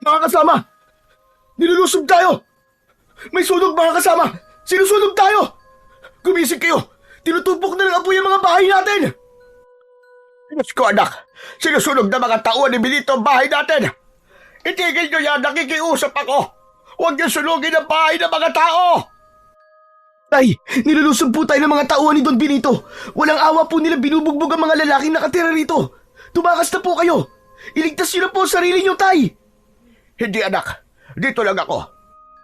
Mga kasama! Nilulusob tayo! May sunog mga kasama! Sinusunog tayo! Gumising kayo! Tinutupok na ng apoy ang mga bahay natin! Diyos ko anak! Sinusunog na mga tauhan ni Benito ang bahay natin! Itigil nyo yan! Nakikiusap ako! Huwag niyo sunugin ang bahay ng mga tao! Tay, nilulusob po tayo ng mga tauhan ni Don Benito. Walang awa po nila binubugbog ang mga lalaking nakatira rito. Tumakas na po kayo. Iligtas niyo na po ang sarili niyo, Tay. Hindi anak, dito lang ako.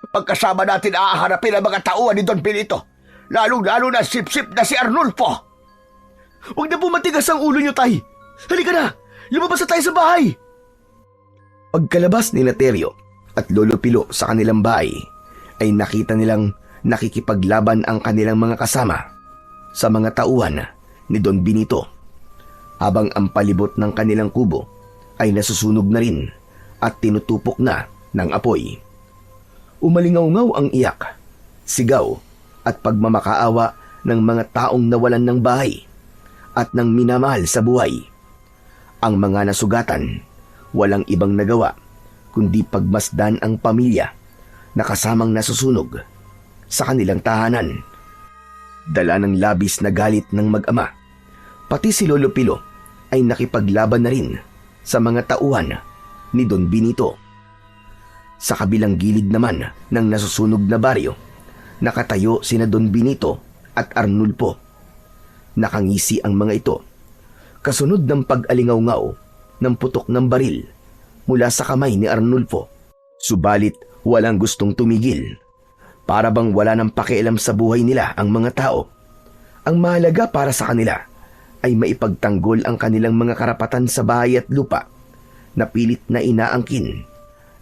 Pagkasama natin aaharapin ang mga tauhan ni Don Benito. Lalong-lalo na sip-sip na si Arnulfo. Huwag na po matigas ang ulo niyo, Tay. Halika na, lumabas na tayo sa bahay. Pagkalabas ni Laterio at Lolo Pilo sa kanilang bahay, ay nakita nilang nakikipaglaban ang kanilang mga kasama sa mga tauhan ni Don Benito, habang ang palibot ng kanilang kubo ay nasusunog na rin at tinutupok na ng apoy. Umalingaw-ngaw ang iyak, sigaw at pagmamakaawa ng mga taong nawalan ng bahay at ng minamahal sa buhay. Ang mga nasugatan, walang ibang nagawa kundi pagmasdan ang pamilya na kasamang nasusunog sa kanilang tahanan. Dala ng labis na galit ng mag-ama, pati si Lolo Pilo ay nakipaglaban na rin sa mga tauhan ni Don Benito. Sa kabilang gilid naman ng nasusunog na baryo, nakatayo sina Don Benito at Arnulfo. Nakangisi ang mga ito, kasunod ng pag-alingaw-ngaw ng putok ng baril mula sa kamay ni Arnulfo. Subalit walang gustong tumigil. Para bang wala nang pakialam sa buhay nila ang mga tao. Ang mahalaga para sa kanila ay maipagtanggol ang kanilang mga karapatan sa bahay at lupa na pilit na inaangkin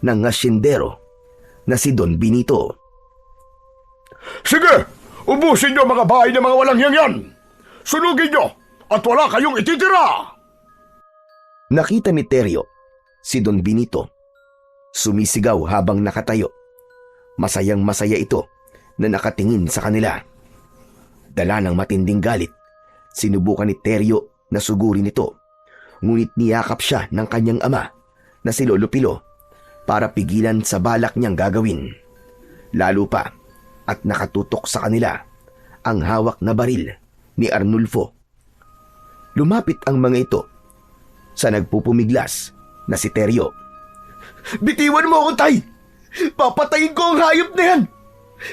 ng hasyendero na si Don Benito. Sige! Ubusin niyo mga bahay ng mga walang yan! Sunugin niyo at wala kayong ititira! Nakita ni Terio si Don Benito. Sumisigaw habang nakatayo. Masayang masaya ito na nakatingin sa kanila. Dala ng matinding galit, sinubukan ni Terio na sugurin ito. Ngunit niyakap siya ng kanyang ama na si Lolo Pilo para pigilan sa balak niyang gagawin. Lalo pa at nakatutok sa kanila ang hawak na baril ni Arnulfo. Lumapit ang mga ito sa nagpupumiglas na si Terio. Bitiwan mo ako, Tay! Papatayin ko ang hayop na yan!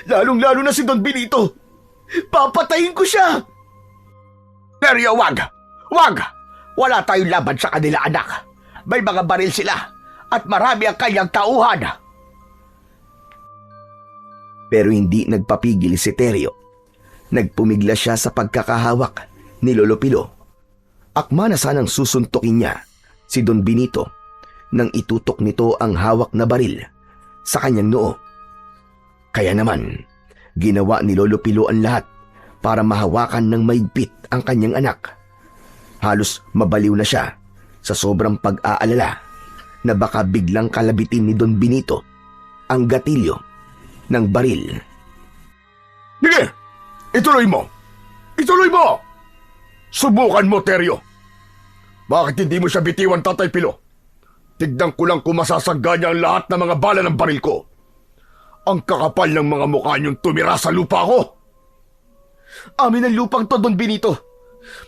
Lalong-lalo na si Don Benito! Papatayin ko siya! Terio, wag! Wag! Wala tayong laban sa kanila, anak. May mga baril sila at marami ang kanyang tauhan. Pero hindi nagpapigil si Terio. Nagpumigla siya sa pagkakahawak ni Lolo Pilo. Akma na sanang susuntukin niya si Don Benito nang itutok nito ang hawak na baril sa kanyang noo. Kaya naman, ginawa ni Lolo Pilo ang lahat para mahawakan ng maigpit ang kanyang anak. Halos mabaliw na siya sa sobrang pag-aalala na baka biglang kalabitin ni Don Benito ang gatilyo ng baril. Sige! Ituloy mo! Ituloy mo! Subukan mo, Terio! Bakit hindi mo siya bitiwan, Tatay Pilo? Tignan ko lang kung masasagga niya ang lahat ng mga bala ng baril ko. Ang kakapal ng mga mukha niyong tumira sa lupa ko. Amin ang lupang to, Don Benito.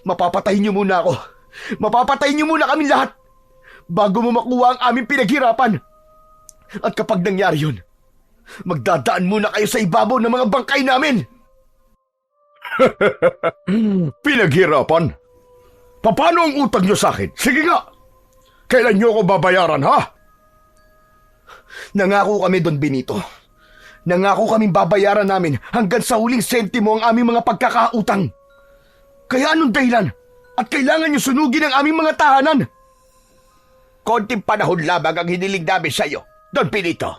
Mapapatayin niyo muna ako. Mapapatayin niyo muna kami lahat bago mo makuha ang aming pinaghirapan. At kapag nangyari yun, magdadaan muna kayo sa ibabaw ng mga bangkay namin. Pinaghirapan? Paano ang utang niyo sa akin? Sige nga! Kailan niyo ako babayaran, ha? Nangako kami, Don Benito. Nangako kaming babayaran namin hanggang sa huling sentimo ang aming mga pagkakautang. Kaya anong dahilan? At kailangan niyo sunugin ang aming mga tahanan? Konting panahon lamang ang hiniling namin sa iyo, Don Benito.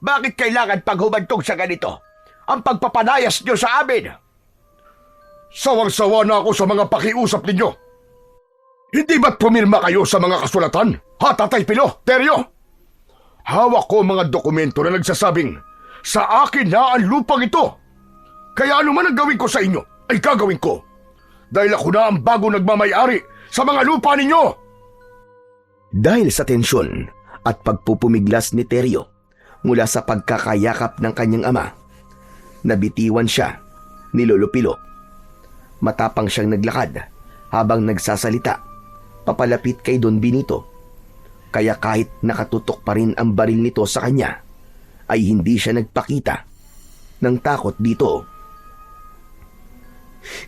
Bakit kailangan paghumantong sa ganito ang pagpapanayas niyo sa amin? Sawang-sawa na ako sa mga pakiusap ninyo. Hindi ba't pumirma kayo sa mga kasulatan? Ha, Tatay Pilo, Terio? Hawak ko mga dokumento na nagsasabing sa akin na ang lupang ito. Kaya ano man ang gawin ko sa inyo, ay gagawin ko. Dahil ako na ang bago nagmamayari sa mga lupa ninyo. Dahil sa tensyon, at pagpupumiglas ni Teryo mula sa pagkakayakap ng kanyang ama, nabitiwan siya ni Lolo Pilo. Matapang siyang naglakad habang nagsasalita papalapit kay Don Benito, kaya kahit nakatutok pa rin ang baril nito sa kanya ay hindi siya nagpakita ng takot dito.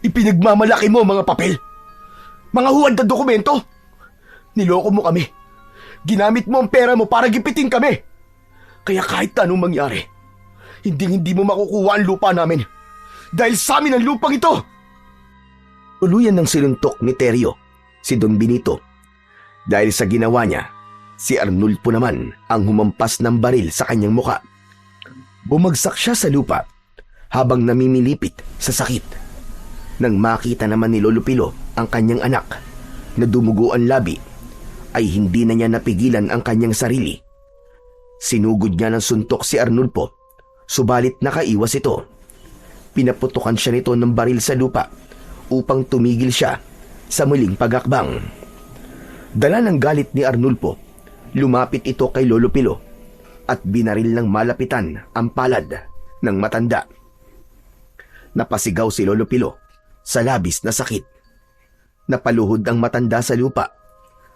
Ipinagmamalaki mo mga papel, mga huwad na dokumento. Niloko mo kami. Ginamit mo ang pera mo para gipitin kami. Kaya kahit anong mangyari, hindi mo makukuha ang lupa namin. Dahil sa amin ang lupang ito. Tuluyan ng sinuntok ni Teryo si Don Benito. Dahil sa ginawa niya, si Arnulfo naman ang humampas ng baril sa kanyang muka. Bumagsak siya sa lupa habang namimilipit sa sakit. Nang makita naman ni Lolo Pilo ang kanyang anak na dumugo ang labi, ay hindi na niya napigilan ang kanyang sarili. Sinugod niya ng suntok si Arnulfo, subalit nakaiwas ito. Pinaputukan siya nito ng baril sa lupa upang tumigil siya sa muling pagakbang. Dala ng galit ni Arnulfo, lumapit ito kay Lolo Pilo at binaril ng malapitan ang palad ng matanda. Napasigaw si Lolo Pilo sa labis na sakit. Napaluhod ang matanda sa lupa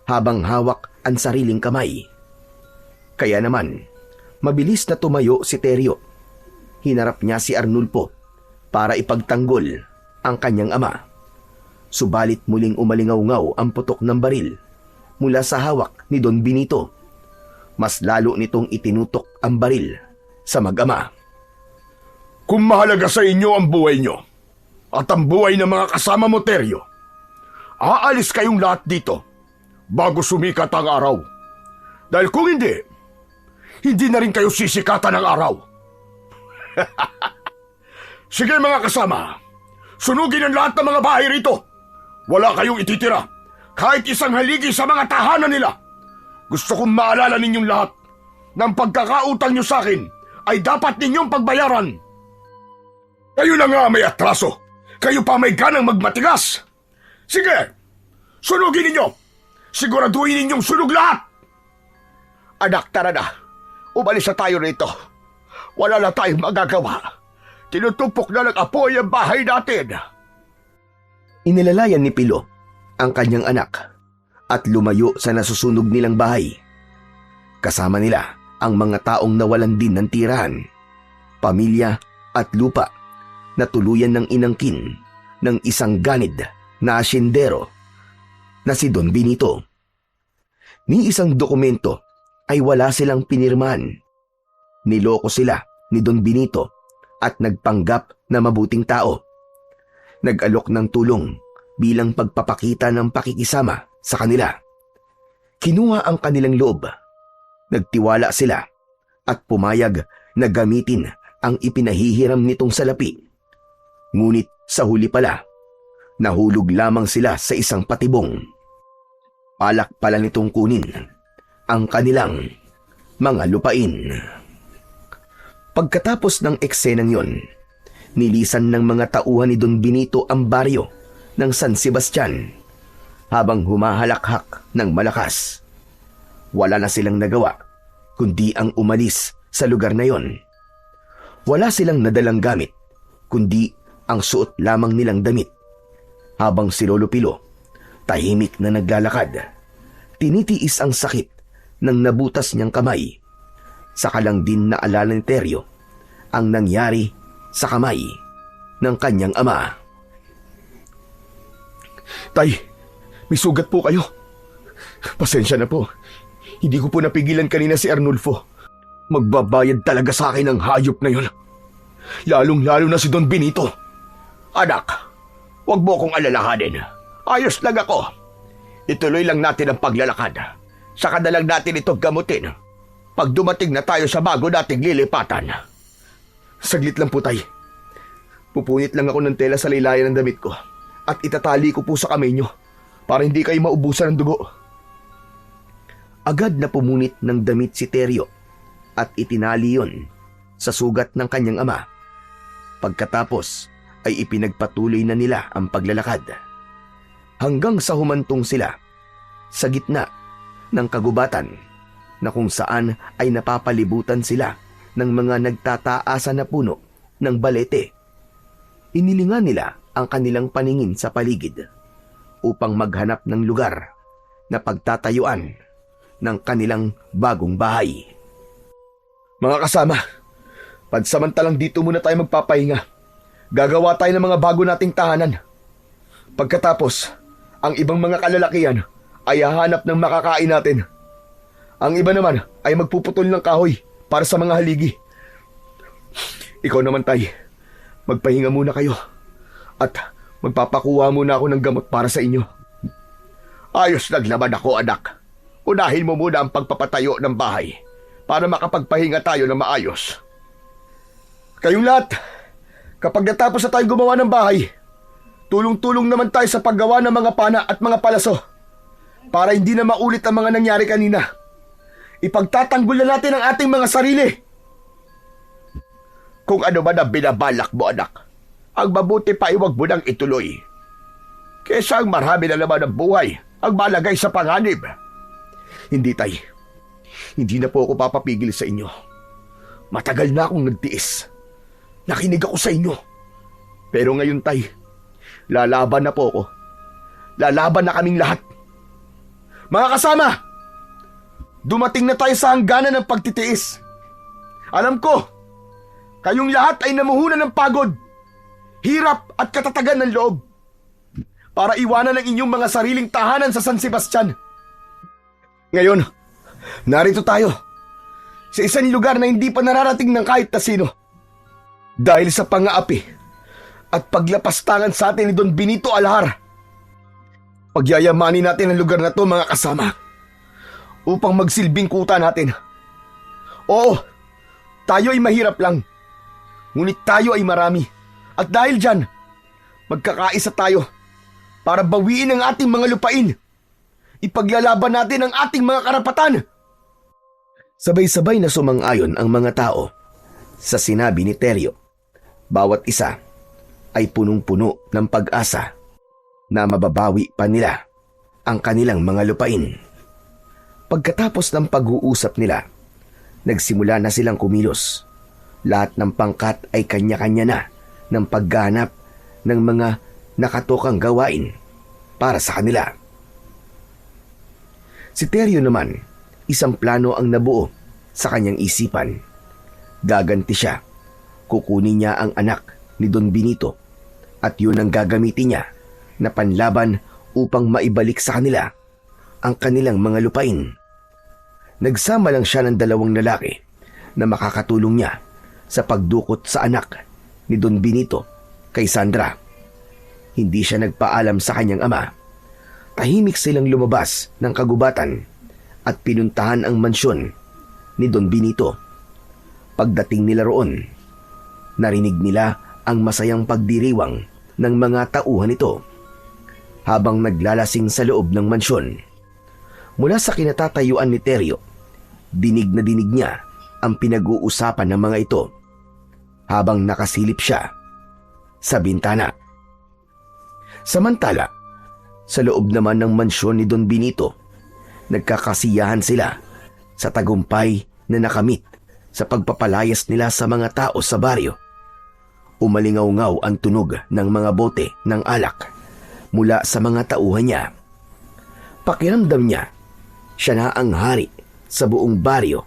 habang hawak ang sariling kamay. Kaya naman, mabilis na tumayo si Teryo. Hinarap niya si Arnulfo para ipagtanggol ang kanyang ama. Subalit muling umalingaw-ngaw ang putok ng baril mula sa hawak ni Don Benito. Mas lalo nitong itinutok ang baril sa mag-ama. Kung mahalaga sa inyo ang buhay nyo at ang buhay ng mga kasama mo, Teryo, aalis kayong lahat dito bago sumikat ang araw. Dahil kung hindi na rin kayo sisikatan ng araw. Sige mga kasama, sunugin ang lahat ng mga bahay rito. Wala kayong ititira, kahit isang haligi sa mga tahanan nila. Gusto kong maalala ninyong lahat ng pagkakautang nyo sa akin ay dapat ninyong pagbayaran. Kayo na nga may atraso. Kayo pa may ganang magmatigas. Sige, sunugin ninyo. Siguraduhin ninyong sunog lahat. Anak, tara na. Umalis na tayo rito. Wala na tayong magagawa. Tinutupok na ng apoy ang bahay natin. Inilalayan ni Pilo ang kanyang anak at lumayo sa nasusunog nilang bahay. Kasama nila ang mga taong nawalan din ng tirahan, pamilya at lupa na tuluyan ng inangkin ng isang ganid na asyendero na si Don Benito. Ni isang dokumento ay wala silang pinirmahan. Niloko sila ni Don Benito at nagpanggap na mabuting tao. Nag-alok ng tulong bilang pagpapakita ng pakikisama sa kanila. Kinuha ang kanilang loob. Nagtiwala sila at pumayag na gamitin ang ipinahihiram nitong salapi. Ngunit sa huli pala, nahulog lamang sila sa isang patibong. Alak pala nitong kunin ang kanilang mga lupain. Pagkatapos ng eksenang yon, nilisan ng mga tauhan ni Don Benito ang baryo ng San Sebastian habang humahalakhak ng malakas. Wala na silang nagawa kundi ang umalis sa lugar na yon. Wala silang nadalang gamit kundi ang suot lamang nilang damit. Habang si Lolo Pilo, tahimik na naglalakad, tinitiis ang sakit ng nabutas niyang kamay. Saka lang din naalala ni Teryo ang nangyari sa kamay ng kanyang ama. Tay, may sugat po kayo. Pasensya na po. Hindi ko po napigilan kanina si Arnulfo. Magbabayad talaga sa akin ang hayop na yon. Lalong-lalo na si Don Benito. Anak, wag mo akong alalahanin. Ayos lang ako. Ituloy lang natin ang paglalakad. Saka na lang natin ito gamutin pag dumating na tayo sa bago nating lilipatan. Saglit lang po, tay. Pupunit lang ako ng tela sa laylayan ng damit ko at itatali ko po sa kamay nyo para hindi kayo maubusan ng dugo. Agad na pumunit ng damit si Teryo at itinali yon sa sugat ng kanyang ama. Pagkatapos ay ipinagpatuloy na nila ang paglalakad. Hanggang sa humantong sila sa gitna ng kagubatan na kung saan ay napapalibutan sila ng mga nagtataasan na puno ng balete. Inilingan nila ang kanilang paningin sa paligid upang maghanap ng lugar na pagtatayuan ng kanilang bagong bahay. Mga kasama, pansamantalang dito muna tayo magpapahinga. Gagawa tayo ng mga bago nating tahanan. Pagkatapos, ang ibang mga kalalakihan ay hahanap ng makakain natin. Ang iba naman ay magpuputol ng kahoy para sa mga haligi. Ikaw naman, Tay, magpahinga muna kayo at magpapakuha muna ako ng gamot para sa inyo. Ayos lang naman ako, anak. Unahin mo muna ang pagpapatayo ng bahay para makapagpahinga tayo ng maayos. Kayong lahat, kapag natapos na tayong gumawa ng bahay, tulong-tulong naman tayo sa paggawa ng mga pana at mga palaso para hindi na maulit ang mga nangyari kanina. Ipagtatanggol na natin ang ating mga sarili. Kung ano man ang binabalak mo, anak, ang mabuti pa ay huwag mo nang ituloy. Kesa ang marami na naman ng buhay ang malagay sa panganib. Hindi, Tay. Hindi na po ako papapigil sa inyo. Matagal na akong nagtiis. Nakinig ako sa inyo. Pero ngayon, Tay, lalaban na po ako. Lalaban na kaming lahat. Mga kasama, dumating na tayo sa hangganan ng pagtitiis. Alam ko, kayong lahat ay namuhunan ng pagod, hirap at katatagan ng loob para iwanan ang inyong mga sariling tahanan sa San Sebastian. Ngayon, narito tayo sa isang lugar na hindi pa nararating ng kahit na sino. Dahil sa pang-aapi at paglapastangan sa atin ni Don Benito Alhar, pagyayamanin natin ang lugar na to, mga kasama, upang magsilbing kuta natin. Oo, tayo ay mahirap lang, ngunit tayo ay marami. At dahil dyan, magkakaisa tayo para bawiin ang ating mga lupain. Ipaglalaban natin ang ating mga karapatan. Sabay-sabay na sumang-ayon ang mga tao sa sinabi ni Teryo. Bawat isa ay punong-puno ng pag-asa na mababawi pa nila ang kanilang mga lupain. Pagkatapos ng pag-uusap nila, nagsimula na silang kumilos. Lahat ng pangkat ay kanya-kanya na ng pagganap ng mga nakatokang gawain para sa kanila. Si Teryo naman, isang plano ang nabuo sa kanyang isipan. Gaganti siya. Kukunin niya ang anak ni Don Benito at yun ang gagamitin niya na panlaban upang maibalik sa kanila ang kanilang mga lupain. Nagsama lang siya ng 2 lalaki na makakatulong niya sa pagdukot sa anak ni Don Benito kay Sandra. Hindi siya nagpaalam sa kanyang ama. Tahimik silang lumabas ng kagubatan at pinuntahan ang mansyon ni Don Benito. Pagdating nila roon, narinig nila ang masayang pagdiriwang ng mga tauhan nito habang naglalasing sa loob ng mansyon. Mula sa kinatatayuan ni Teryo, dinig na dinig niya ang pinag-uusapan ng mga ito habang nakasilip siya sa bintana. Samantala, sa loob naman ng mansyon ni Don Benito, nagkakasiyahan sila sa tagumpay na nakamit sa pagpapalayas nila sa mga tao sa baryo. Umalingaw-ngaw ang tunog ng mga bote ng alak mula sa mga tauhan niya. Pakiramdam niya, siya na ang hari sa buong baryo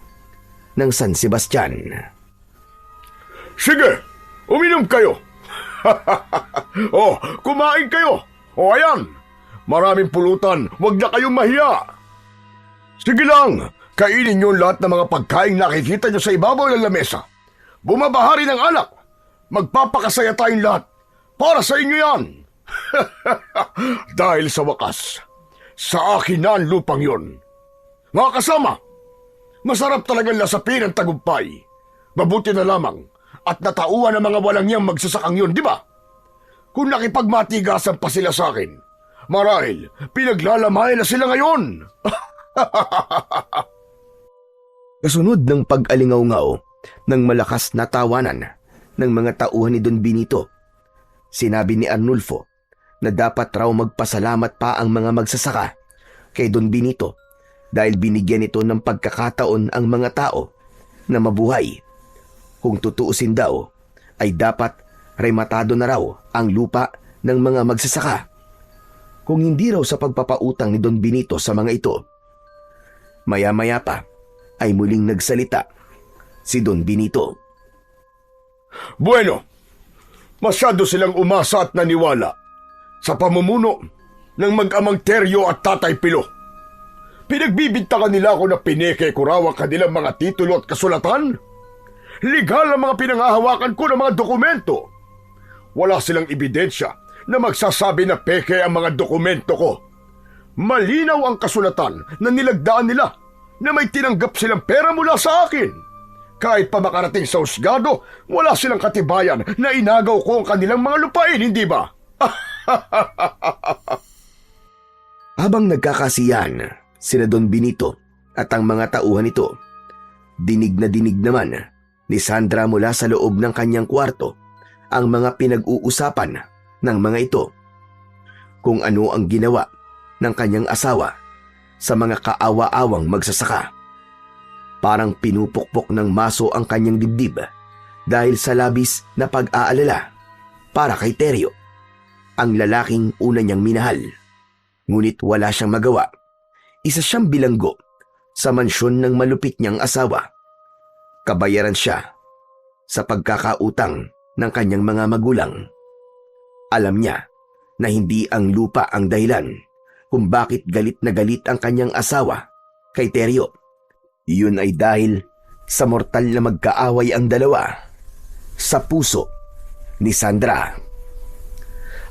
ng San Sebastian. Sige, uminom kayo. Kumain kayo. Ayan, maraming pulutan, huwag na kayong mahiya. Sige lang, kainin niyo lahat ng mga pagkain nakikita niyo sa ibabaw ng lamesa. Bumabahari ng alak. Magpapakasaya tayong lahat. Para sa inyo yan. Dahil sa wakas, sa akin na ang lupang yon. Mga kasama, masarap talagang lasapin ang tagumpay. Mabuti na lamang at natauhan ng mga walang niyang magsasakang yun, di ba? Kung nakipagmatigasan pa sila sa akin, marahil pinaglalamayan na sila ngayon. Kasunod ng pag-alingaw-ngaw ng malakas na tawanan ng mga tauhan ni Don Benito, sinabi ni Arnulfo na dapat raw magpasalamat pa ang mga magsasaka kay Don Benito dahil binigyan ito ng pagkakataon ang mga tao na mabuhay. Kung tutuusin daw, ay dapat rematado na raw ang lupa ng mga magsasaka. Kung hindi raw sa pagpapautang ni Don Benito sa mga ito. Maya-maya pa ay muling nagsalita si Don Benito. Bueno, masyado silang umasa at naniwala sa pamumuno ng mag-amang Teryo at Tatay Pilo. Pinagbibintangan nila ako na pineke ko raw ang kanilang mga titulo at kasulatan. Legal ang mga pinangahawakan ko ng mga dokumento. Wala silang ebidensya na magsasabi na peke ang mga dokumento ko. Malinaw ang kasulatan na nilagdaan nila na may tinanggap silang pera mula sa akin. Kahit pa makarating sa husgado, wala silang katibayan na inagaw ko ang kanilang mga lupain, hindi ba? Habang nagkakasiyahan sina Don Benito at ang mga tauhan nito, dinig na dinig naman ni Sandra mula sa loob ng kanyang kwarto ang mga pinag-uusapan ng mga ito. Kung ano ang ginawa ng kanyang asawa sa mga kaawa-awang magsasaka. Parang pinupukpok ng maso ang kanyang dibdib dahil sa labis na pag-aalala para kay Teryo, ang lalaking una niyang minahal. Ngunit wala siyang magawa. Isa siyang bilanggo sa mansyon ng malupit niyang asawa. Kabayaran siya sa pagkakautang ng kanyang mga magulang. Alam niya na hindi ang lupa ang dahilan kung bakit galit na galit ang kanyang asawa kay Teryo. Iyon ay dahil sa mortal na magkaaway ang dalawa sa puso ni Sandra.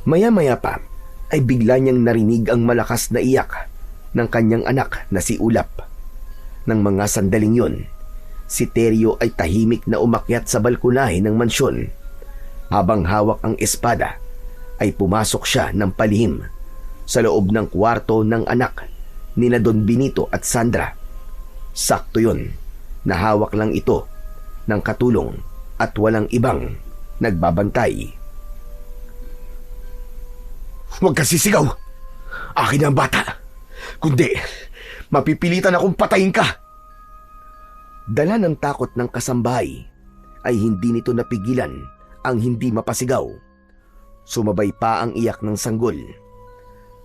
Maya-maya pa ay bigla niyang narinig ang malakas na iyak ng kanyang anak na si Ulap. Nang mga sandaling yun, si Teryo ay tahimik na umakyat sa balkonahe ng mansyon. Habang hawak ang espada, ay pumasok siya ng palihim sa loob ng kwarto ng anak nina Don Benito at Sandra. Sakto yun na hawak lang ito ng katulong at walang ibang nagbabantay. Huwag ka sisigaw! Akin ang bata! Kundi, mapipilitan akong patayin ka! Dala ng takot ng kasambahay, ay hindi nito napigilan ang hindi mapasigaw. Sumabay pa ang iyak ng sanggol.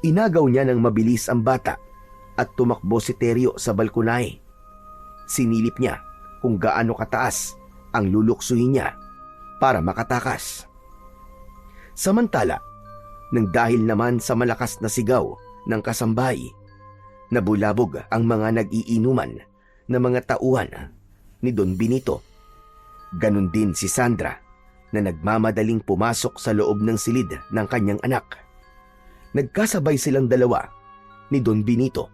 Inagaw niya ng mabilis ang bata at tumakbo si Teryo sa balkonahe. Sinilip niya kung gaano kataas ang luluksuhin niya para makatakas. Samantala, nang dahil naman sa malakas na sigaw ng kasambahay, nabulabog ang mga nag-iinuman na mga tauhan ni Don Benito. Ganon din si Sandra na nagmamadaling pumasok sa loob ng silid ng kanyang anak. Nagkasabay silang dalawa ni Don Benito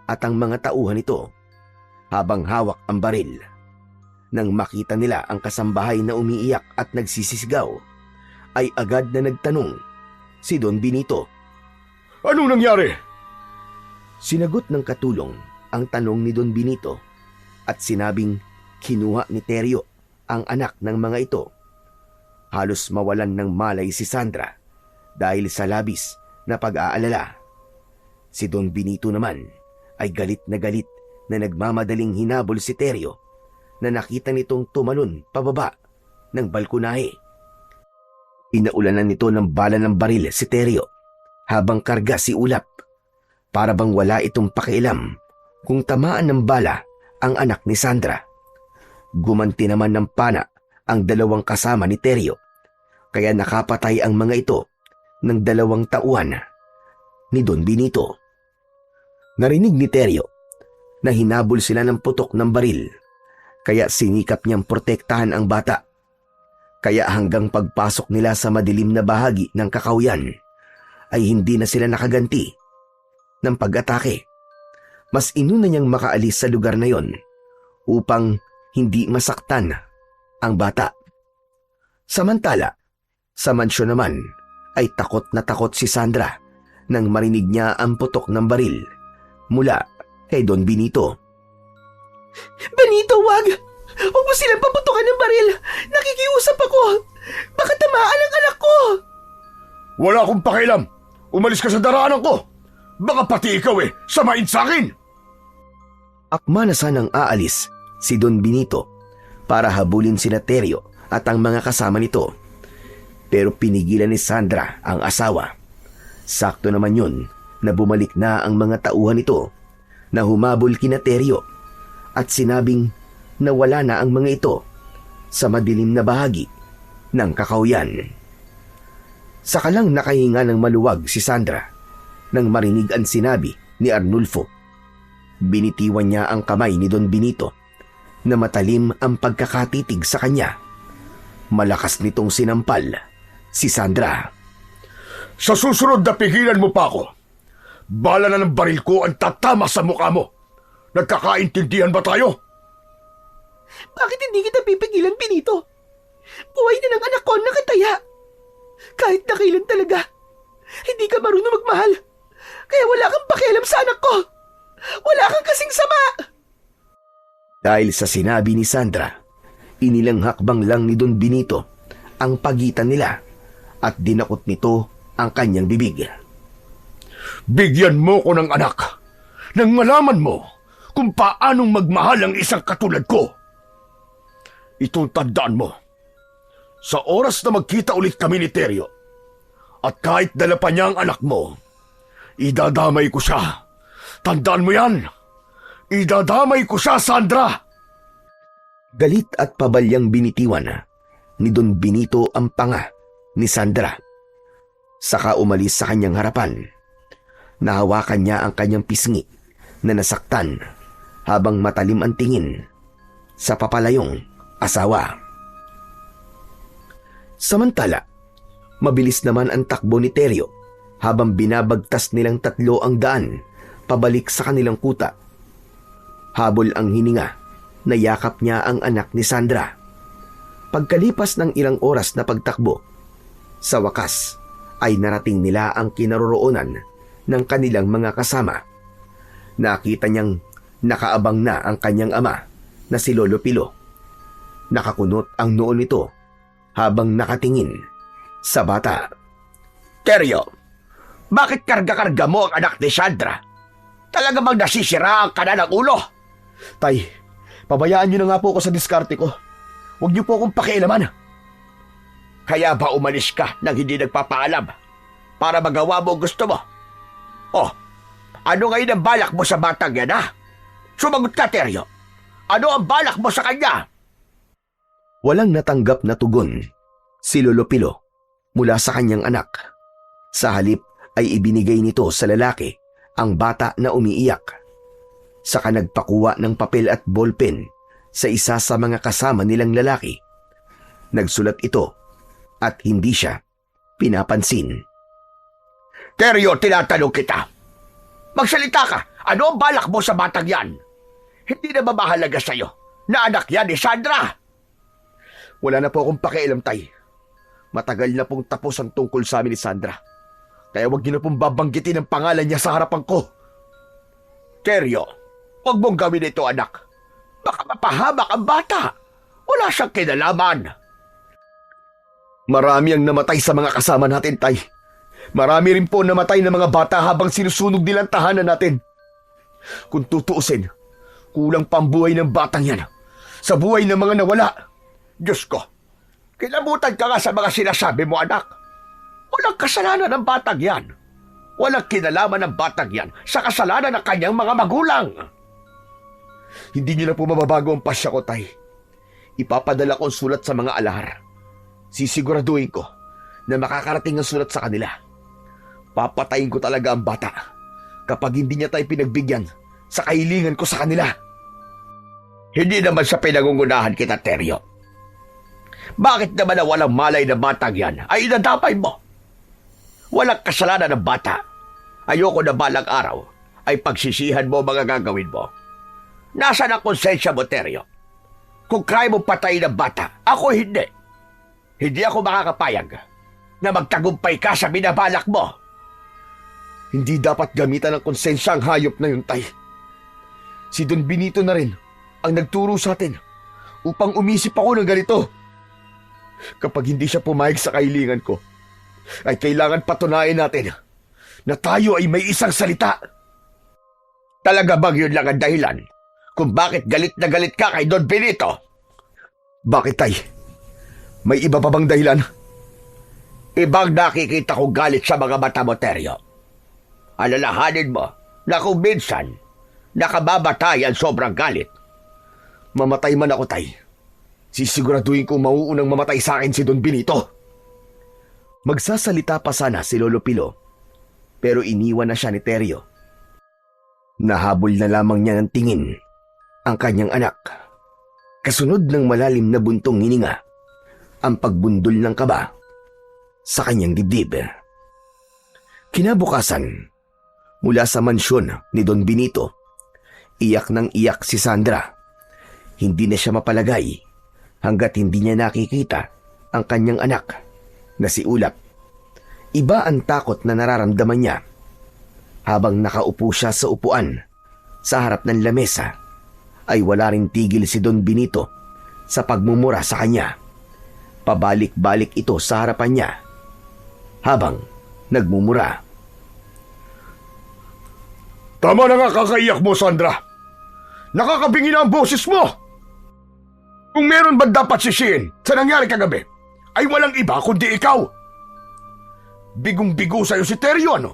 at ang mga tauhan nito habang hawak ang baril. Nang makita nila ang kasambahay na umiiyak at nagsisisigaw, ay agad na nagtanong si Don Benito. Anong nangyari? Sinagot ng katulong ang tanong ni Don Benito at sinabing kinuha ni Teryo ang anak ng mga ito. Halos mawalan ng malay si Sandra dahil sa labis na pag-aalala. Si Don Benito naman ay galit na nagmamadaling hinabol si Teryo na nakita nitong tumalon pababa ng balkonahe. Inaulanan nito ng bala ng baril si Teryo habang karga si Ulap. Para bang wala itong pakialam kung tamaan ng bala ang anak ni Sandra. Gumanti naman ng pana ang dalawang kasama ni Teryo, kaya nakapatay ang mga ito ng dalawang tauhan ni Don Benito. Narinig ni Teryo na hinabol sila ng putok ng baril, kaya sinikap niyang protektahan ang bata. Kaya hanggang pagpasok nila sa madilim na bahagi ng kakawyan, ay hindi na sila nakaganti ng pag-atake. Mas inuna niyang makaalis sa lugar na yon upang hindi masaktan ang bata. Samantala, sa mansyon naman ay takot na takot si Sandra nang marinig niya ang putok ng baril mula kay Don Benito. Benito, wag! Huwag mo silang paputukan ng baril! Nakikiusap ako! Baka tamaan ang anak ko! Wala akong pakialam! Umalis ka sa daraanan ko! Baka pati ikaw samain sa akin! Akma na sanang aalis si Don Benito para habulin sina Teryo at ang mga kasama nito. Pero pinigilan ni Sandra ang asawa. Sakto naman yun na bumalik na ang mga tauhan nito na humabol kina Teryo at sinabing na wala na ang mga ito sa madilim na bahagi ng kakauyan. Saka lang nakahinga ng maluwag si Sandra nang marinig ang sinabi ni Arnulfo. Binitiwan niya ang kamay ni Don Benito na matalim ang pagkakatitig sa kanya. Malakas nitong sinampal si Sandra. Sa susunod na pigilan mo pa ako. Bala na ng baril ko ang tatama sa mukha mo. Nagkakaintindihan ba tayo? Bakit hindi kita pipigilan, Benito? Buhay na ng anak ko ang nakataya. Kahit nakailan talaga, hindi ka marunong magmahal. Kaya wala kang pakialam sa anak ko. Wala kang kasing sama. Dahil sa sinabi ni Sandra, inilang hakbang lang ni Don Benito ang pagitan nila at dinakot nito ang kanyang bibig. Bigyan mo ko ng anak nang malaman mo kung paanong magmahal ang isang katulad ko. Itong tandaan mo. Sa oras na magkita ulit kami ni Teryo, at kahit dala pa niya ang anak mo, idadamay ko siya. Tandaan mo yan. Idadamay ko siya, Sandra. Galit at pabalyang binitiwan ni Don Benito ang panga ni Sandra. Saka umalis sa kanyang harapan. Nahawakan niya ang kanyang pisngi na nasaktan habang matalim ang tingin sa papalayong asawa. Samantala, mabilis naman ang takbo ni Teryo habang binabagtas nilang tatlo ang daan pabalik sa kanilang kuta. Habol ang hininga, nayakap niya ang anak ni Sandra. Pagkalipas ng ilang oras na pagtakbo, sa wakas ay narating nila ang kinaroroonan ng kanilang mga kasama. Nakita niyang nakaabang na ang kanyang ama na si Lolo Pilo. Nakakunot ang noo nito habang nakatingin sa bata. Teryo, bakit karga-karga mo ang anak ni Sandra? Talaga bang nasisiraan ka na ng ulo? Tay, pabayaan niyo na nga po ako sa diskarte ko. Huwag niyo po akong pakialaman. Kaya ba umalis ka nang hindi nagpapaalam para magawa mo ang gusto mo? Oh, ano ngayon ang balak mo sa batang yan, ha? Sumagot ka, Teryo. Ano ang balak mo sa kanya? Walang natanggap na tugon si Lolo Pilo mula sa kanyang anak. Sa halip ay ibinigay nito sa lalaki ang bata na umiiyak. Saka nagpakuha ng papel at ballpen sa isa sa mga kasama nilang lalaki. Nagsulat ito at hindi siya pinapansin. Teryo, tinatanong kita. Magsalita ka. Ano ang balak mo sa batang yan? Hindi na ba mahalaga sa'yo na anak yan ni Sandra? Wala na po akong pakialam, Tay. Matagal na pong tapos ang tungkol sa amin ni Sandra. Kaya huwag niyo na pong babanggitin ang pangalan niya sa harapan ko. Teryo, huwag mong gawin ito, anak. Baka mapahamak ang bata. Wala siyang kinalaman. Marami ang namatay sa mga kasama natin, Tay. Marami rin po namatay ng mga bata habang sinusunog nilang tahanan natin. Kung tutuusin, kulang pa ang buhay ng batang yan sa buhay ng mga nawala. Diyos ko, kilabutan ka nga sa mga sinasabi mo, anak. Walang kasalanan ng batang yan. Walang kinalaman ng batang yan sa kasalanan ng kanyang mga magulang. Hindi niyo na po mababago ang pasya ko, Tay. Ipapadala ko ang sulat sa mga alahar. Sisiguraduhin ko na makakarating ang sulat sa kanila. Papatayin ko talaga ang bata kapag hindi niya tayo pinagbigyan sa kahilingan ko sa kanila. Hindi naman sa pinangungunahan kita, Teryo. Bakit naman na walang malay na batang yan ay inadamay mo? Walang kasalanan ng bata. Ayoko na balang araw ay pagsisihan mo mga gagawin mo. Nasaan ang konsensya mo, Teryo? Kung kaya mo patayin ang bata, ako hindi. Hindi ako makakapayag na magtagumpay ka sa binabalak mo. Hindi dapat gamitan ng konsensya ang hayop na yun, Tay. Si Don Benito na rin ang nagturo sa atin upang umisip ako ng ganito. Kapag hindi siya pumayag sa kahilingan ko, ay kailangan patunayan natin na tayo ay may isang salita. Talaga bang yun lang ang dahilan kung bakit galit na galit ka kay Don Benito. Bakit, Tay? May iba pa bang dahilan? Ibang nakikita ko galit sa mga mata mo, Teryo. Alalahanin mo na kung minsan nakababatayan sobrang galit. Mamatay man ako, Tay. Sisiguraduhin kong mauunang mamatay sa akin si Don Benito. Magsasalita pa sana si Lolo Pilo, pero iniwan na siya ni Teryo. Nahabol na lamang niya ng tingin ang kanyang anak. Kasunod ng malalim na buntong hininga, ang pagbundol ng kaba sa kanyang dibdib. Kinabukasan, mula sa mansyon ni Don Benito, iyak nang iyak si Sandra. Hindi na siya mapalagay hanggat hindi niya nakikita ang kanyang anak na si Ulap. Iba ang takot na nararamdaman niya habang nakaupo siya sa upuan sa harap ng lamesa. Ay wala ring tigil si Don Benito sa pagmumura sa kanya. Pabalik-balik ito sa harapan niya habang nagmumura. Tama na nga kakaiyak mo, Sandra. Nakakabingi na ang boses mo. Kung meron ba dapat sisihin sa nangyari kagabi, ay walang iba kundi ikaw. Bigong-bigo sa'yo si Teryo, ano?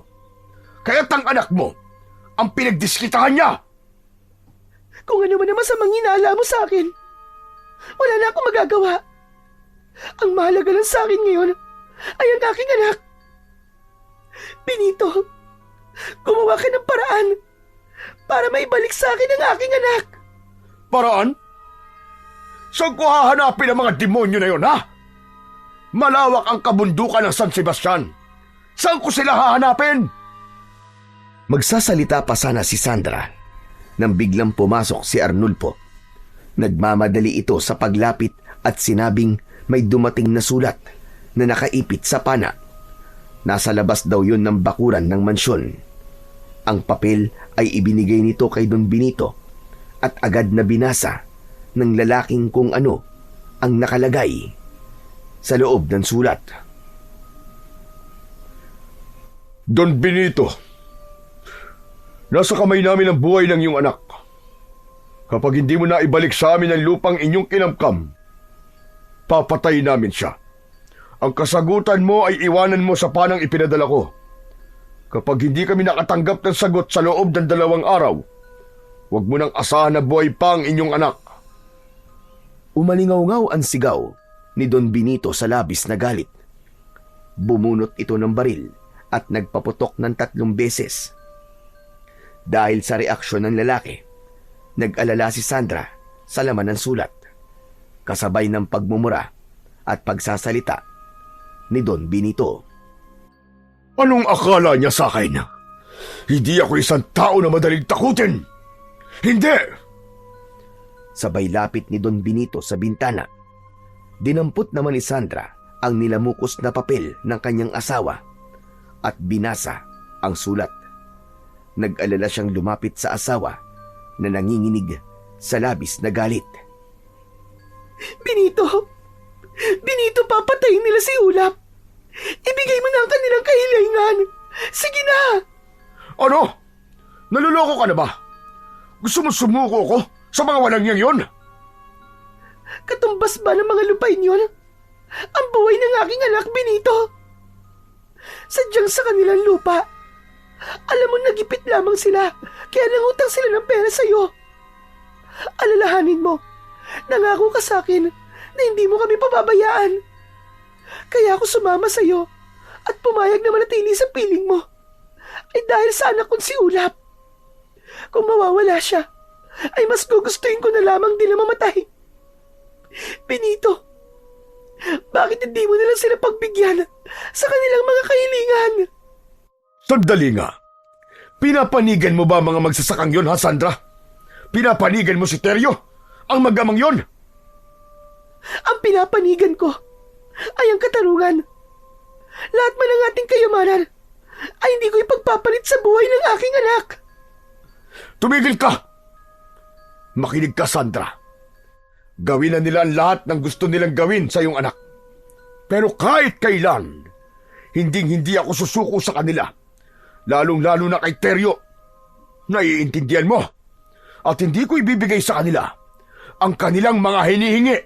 Kaya't ang anak mo ang pinagdiskitahan niya. Kung ano man ang masamang hinala mo sa akin, wala na akong magagawa. Ang mahalaga lang sa akin ngayon ay ang aking anak. Benito, gumawa ka ng paraan para maibalik sa akin ang aking anak. Paraan? Saan ko hahanapin ang mga demonyo na yun, ha? Malawak ang kabundukan ng San Sebastian. Saan ko sila hahanapin? Magsasalita pa sana si Sandra nang biglang pumasok si Arnulfo. Nagmamadali ito sa paglapit at sinabing may dumating na sulat na nakaipit sa pana. Nasa labas daw yun ng bakuran ng mansyon. Ang papel ay ibinigay nito kay Don Benito at agad na binasa ng lalaking kung ano ang nakalagay sa loob ng sulat. Don Benito, nasa kamay namin ang buhay ng iyong anak. Kapag hindi mo na ibalik sa amin ang lupang inyong kinamkam, papatay namin siya. Ang kasagutan mo ay iwanan mo sa panang ipinadala ko. Kapag hindi kami nakatanggap ng sagot sa loob ng 2 araw, huwag mo nang asahan na buhay pa ang inyong anak. Umalingaw-ngaw ang sigaw ni Don Benito sa labis na galit. Bumunot ito ng baril at nagpaputok ng 3 beses. Dahil sa reaksyon ng lalaki, nag-alala si Sandra sa laman ng sulat, kasabay ng pagmumura at pagsasalita ni Don Benito. Anong akala niya sa akin? Hindi ako isang tao na madaling takutin. Hindi! Sabay lapit ni Don Benito sa bintana. Dinampot naman ni Sandra ang nilamukos na papel ng kanyang asawa at binasa ang sulat. Nag-alala siyang lumapit sa asawa na nanginginig sa labis na galit. Benito! Benito, papatayin nila si Ulap! Ibigay mo na ang kanilang kahilingan! Sige na! Ano? Naluloko ka na ba? Gusto mo sumuko ko sa mga walang yang yon? Katumbas ba ng mga lupain yon? Ang buhay ng aking anak, Benito! Sadyang sa kanilang lupa. Alam mo, nagipit lamang sila, kaya nangutang sila ng pera sa'yo. Alalahanin mo, nangako ka sa akin na hindi mo kami pababayaan. Kaya ako sumama sa'yo at pumayag na manatili sa piling mo ay dahil sa anak kong si Ulap. Kung mawawala siya, ay mas gugustuhin ko na lamang din na mamatay. Benito, bakit hindi mo nalang sila pagbigyan sa kanilang mga kahilingan? Sandali nga. Pinapanigan mo ba mga magsasakang yon, ha, Sandra? Pinapanigan mo si Teryo? Ang magamang yon? Ang pinapanigan ko ay ang katarungan. Lahat man ng ating kayamanan ay hindi ko ipagpapalit sa buhay ng aking anak. Tumigil ka! Makinig ka, Sandra. Gawin na nila ang lahat ng gusto nilang gawin sa iyong anak. Pero kahit kailan, hindi ako susuko sa kanila. Lalong-lalo na kay Teryo. Naiintindihan mo? at hindi ko ibibigay sa kanila ang kanilang mga hinihingi.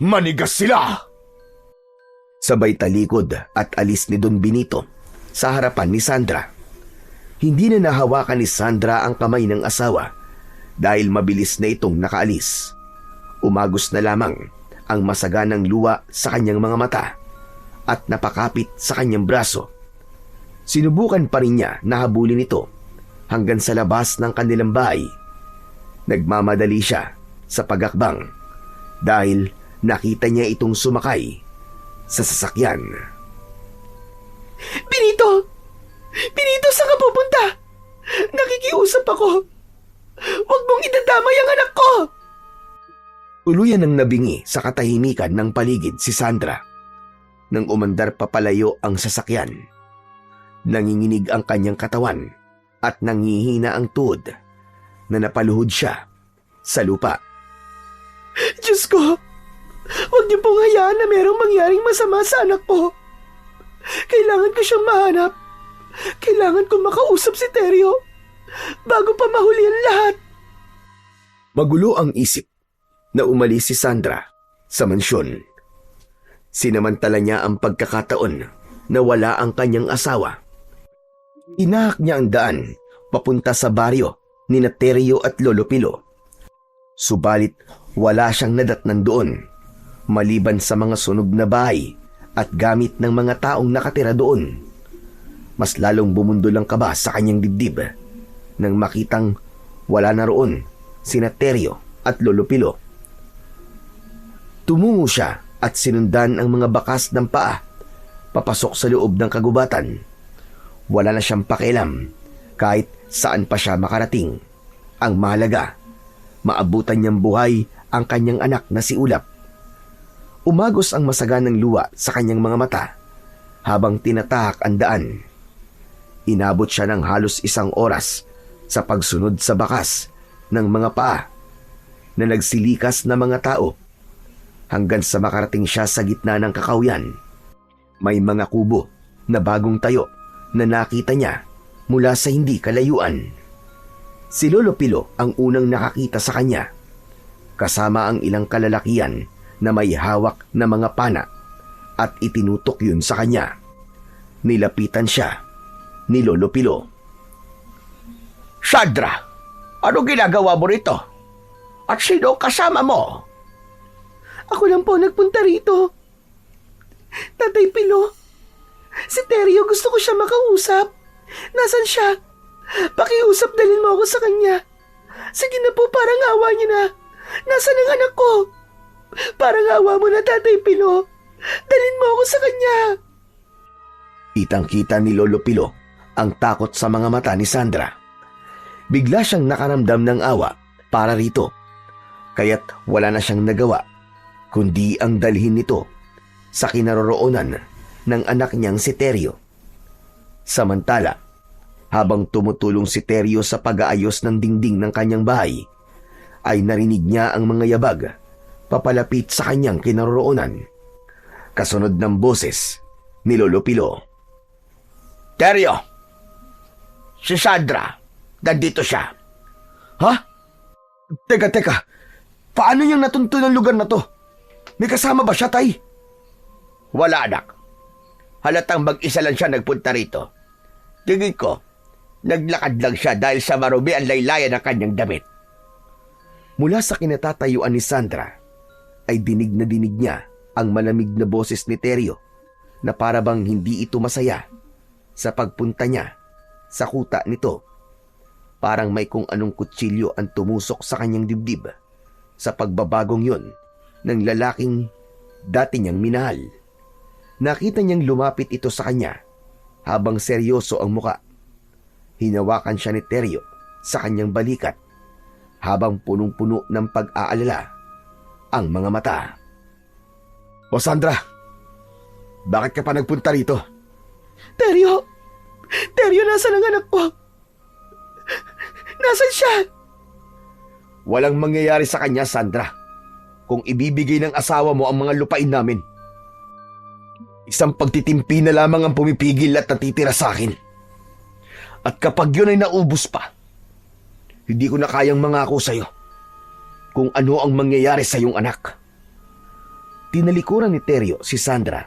Manigas sila! Sabay talikod at alis ni Don Benito sa harapan ni Sandra. Hindi na nahawakan ni Sandra ang kamay ng asawa dahil mabilis na itong nakaalis. Umagos na lamang ang masaganang luha sa kanyang mga mata at napakapit sa kanyang braso. Sinubukan pa rin niya na habulin ito hanggang sa labas ng kanilang bahay. Nagmamadali siya sa pagakbang dahil nakita niya itong sumakay sa sasakyan. Benito! Benito, saan ka pupunta? Nakikiusap ako. Huwag mong idadamay ang anak ko! Tuluyan ng nabingi sa katahimikan ng paligid si Sandra. Nang umandar papalayo ang sasakyan, nanginginig ang kanyang katawan at nangihina ang tuhod na napaluhod siya sa lupa. Diyos ko! Huwag niyo pong hayaan na merong mangyaring masama sa anak ko. Kailangan ko siyang mahanap. Kailangan kong makausap si Teryo bago pa mahuli ang lahat. Magulo ang isip na umalis si Sandra sa mansyon. Sinamantala niya ang pagkakataon na wala ang kanyang asawa. Inahak niya ang daan papunta sa baryo ni Teryo at Lolo Pilo. Subalit wala siyang nadatnan doon maliban sa mga sunog na bahay at gamit ng mga taong nakatira doon. Mas lalong bumundol ang kaba sa kanyang dibdib nang makitang wala na roon sina Teryo at Lolo Pilo. Tumungo siya at sinundan ang mga bakas ng paa papasok sa loob ng kagubatan. Wala na siyang pakialam kahit saan pa siya makarating. Ang mahalaga, maabutan niyang buhay ang kanyang anak na si Ulap. Umagos ang masaganang luha sa kanyang mga mata habang tinatahak ang daan. Inabot siya ng halos 1 oras sa pagsunod sa bakas ng mga paa na nagsilikas na mga tao hanggang sa makarating siya sa gitna ng kakawyan. May mga kubo na bagong tayo na nakita niya mula sa hindi kalayuan. Si Lolo Pilo ang unang nakakita sa kanya, kasama ang ilang kalalakian na may hawak na mga pana at itinutok yun sa kanya. Nilapitan siya ni Lolo Pilo. Sandra, ano ginagawa mo rito? At sino kasama mo? Ako lang po nagpunta rito. Tatay Pilo, si Teryo gusto ko siya makausap. Nasaan siya? Pakiusap, dalhin mo ako sa kanya. Sige na po, parang awa niyo na. Nasaan ang anak ko? Parang awa mo na, Tatay Pilo. Dalhin mo ako sa kanya. Kitang-kita ni Lolo Pilo ang takot sa mga mata ni Sandra. Bigla siyang nakaramdam ng awa para rito. Kaya't wala na siyang nagawa kundi ang dalhin nito sa kinaroroonan ng anak niyang si Teryo. Samantala, habang tumutulong si Teryo sa pag-aayos ng dingding ng kanyang bahay, ay narinig niya ang mga yabag papalapit sa kanyang kinaroroonan. Kasunod ng boses ni Lolo Pilo. Teryo, si Sandra, nandito siya. Ha? Teka. Paano niyang natunto ng lugar na to? May kasama ba siya, Tay? Wala, anak. Halatang mag-isa lang siya nagpunta rito. Tingin ko, naglakad lang siya dahil sa marumi ang laylayan ng kanyang damit. Mula sa kinatatayuan ni Sandra, ay dinig niya ang malamig na boses ni Teryo na parabang hindi ito masaya sa pagpunta niya sa kuta nito. Parang may kung anong kutsilyo ang tumusok sa kanyang dibdib sa pagbabagong yun ng lalaking dati niyang minahal. Nakita niyang lumapit ito sa kanya habang seryoso ang muka. Hinawakan siya ni Teryo sa kanyang balikat habang punong-puno ng pag-aalala ang mga mata. O Sandra, bakit ka pa nagpunta rito? Teryo, nasaan ang anak ko? Nasaan siya? Walang mangyayari sa kanya, Sandra, kung ibibigay ng asawa mo ang mga lupain namin. Isang pagtitimpi na lamang ang pumipigil at natitira sa akin. At kapag yun ay naubos pa, Hindi ko na kayang mangako sa'yo kung ano ang mangyayari sa iyong anak. Tinalikuran ni Teryo si Sandra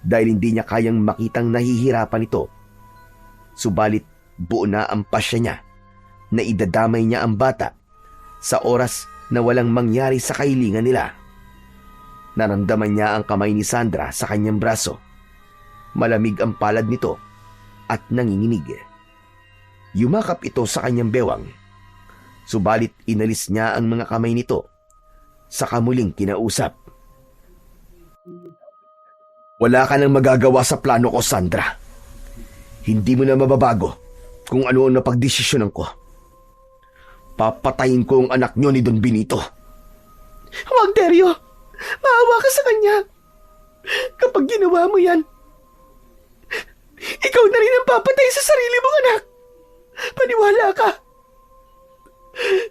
dahil hindi niya kayang makitang nahihirapan ito. Subalit buo na ang pasya niya na idadamay niya ang bata sa oras na walang mangyari sa kahilingan nila. Naramdaman niya ang kamay ni Sandra sa kanyang braso. Malamig ang palad nito at nanginginig. Yumakap ito sa kanyang bewang. Subalit inalis niya ang mga kamay nito. Saka muling kinausap. Wala ka nang magagawa sa plano ko, Sandra. Hindi mo na mababago kung ano ang napagdesisyonan ko. Papatayin ko ang anak niyo ni Don Benito. Huwag, Teryo! Maawa ka sa kanya! Kapag ginawa mo yan, ikaw na rin ang papatay sa sarili mong anak! Paniwala ka!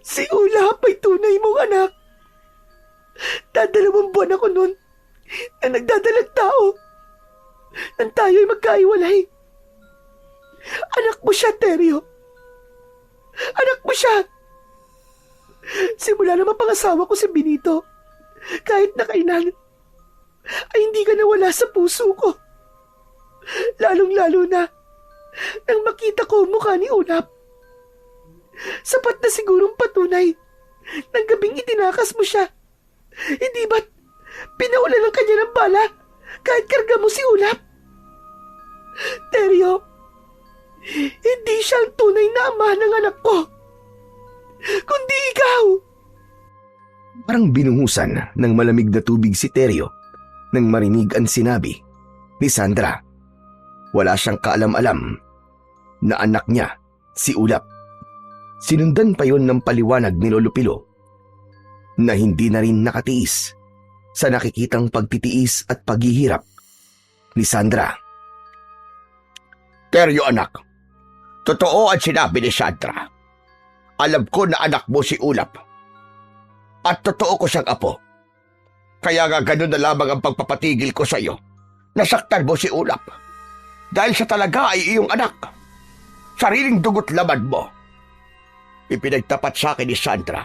Si Ulap ay tunay mong anak! Dadalawang buwan ako nun na nagdadalang tao nang tayo'y magkaiwalay. Anak mo siya, Teryo! Anak mo siya! Simula na mapangasawa ko si Benito, kahit na kailan, ay hindi ka nawala sa puso ko. Lalong-lalo na nang makita ko ang mukha ni Ulap. Sapat na sigurong patunay ng gabing itinakas mo siya. Hindi ba't pinaulan ng kanya ng bala kahit karga mo si Ulap? Teryo, hindi siya ang tunay na ama ng anak ko, kundi ikaw. Parang binungusan ng malamig na tubig si Teryo nang marinig ang sinabi ni Sandra. Wala siyang kaalam-alam na anak niya si Ulap. Sinundan pa yon ng paliwanag ni Lolo Pilo na hindi na rin nakatiis sa nakikitang pagtitiis at paghihirap ni Sandra. Teryo, anak, totoo ang sinabi ni Sandra. Alam ko na anak mo si Ulap. At totoo ko siyang apo. Kaya nga ganun na lamang ang pagpapatigil ko sa iyo. Nasaktan mo si Ulap. Dahil siya talaga ay iyong anak. Sariling dugot laman mo. Ipinagtapat sa akin ni Sandra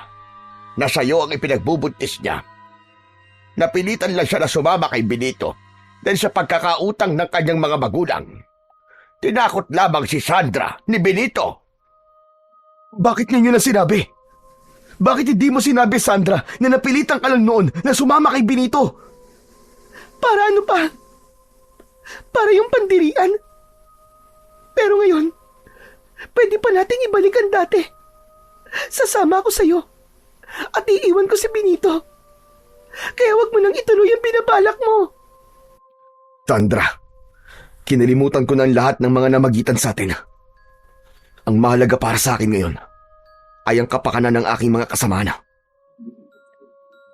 na sa iyo ang ipinagbubuntis niya. Napilitan lang siya na sumama kay Benito dahil sa pagkakautang ng kanyang mga magulang. Tinakot lamang si Sandra ni Benito. Bakit ninyo na sinabi? Bakit hindi mo sinabi, Sandra, na napilitan ka lang noon na sumama kay Benito? Para ano pa? Para yung pandirian? Pero ngayon, pwede pa nating ibalik ang dati. Sasama ako sa'yo at iiwan ko si Benito. Kaya wag mo nang ituloy ang binabalak mo. Sandra, kinalimutan ko na ang lahat ng mga namagitan sa atin. Ang mahalaga para sa akin ngayon ay ang kapakanan ng aking mga kasamahan.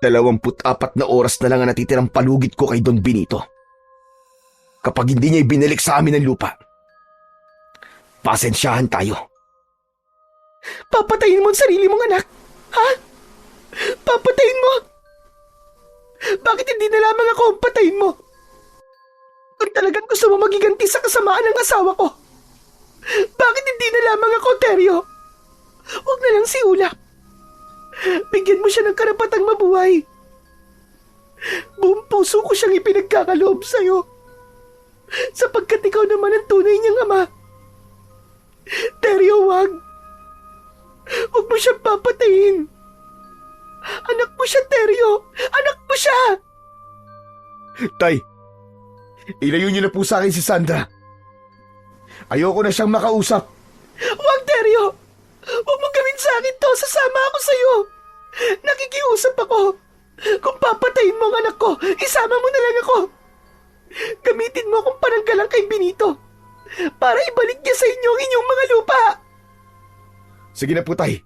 24 na oras na lang ang natitirang palugit ko kay Don Benito. Kapag hindi niya ibinalik sa amin ang lupa, pasensyahan tayo. Papatayin mo ang sarili mong anak? Ha? Papatayin mo? Bakit hindi na lamang ako ang patayin mo? Kung talagang gusto mo magiganti sa kasamaan ng asawa ko, bakit hindi na lamang ako, Teryo? Huwag na lang si Ulap. Bigyan mo siya ng karapatang mabuhay. Buong puso ko siyang ipinagkakaloob sa'yo, sapagkat ikaw naman ang tunay niyang ama. Teryo, wag. Huwag mo siyang papatayin. Anak mo siya, Teryo. Anak mo siya. Tay, ilayo niyo na po sa akin si Sandra. Ayoko na siyang makausap. Huwag, Teryo. Huwag mo gawin sa akin to. Sasama ako sa'yo. Nakikiusap ako. Kung papatayin mo ang anak ko, isama mo na lang ako. Gamitin mo akong pananggalang kay Benito para ibalik niya sa inyo ang inyong mga lupa. Sige na po, Tay.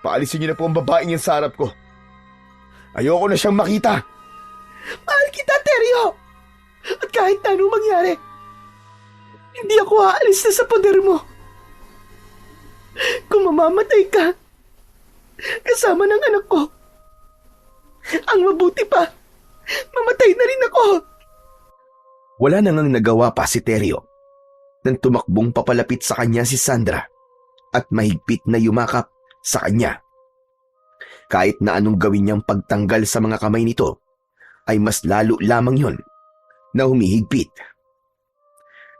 Paalisin niyo na po ang babaeng yan sa harap ko. Ayoko na siyang makita. Mahal kita, Teryo. At kahit na anong mangyari, hindi ako aalis na sa poder mo. Kung mamamatay ka, kasama ng anak ko, ang mabuti pa, mamatay na rin ako. Wala na ngang nagawa pa si Teryo nang tumakbong papalapit sa kanya si Sandra at mahigpit na yumakap sa kanya. Kahit na anong gawin niyang pagtanggal sa mga kamay nito, ay mas lalo lamang yon na humihigpit.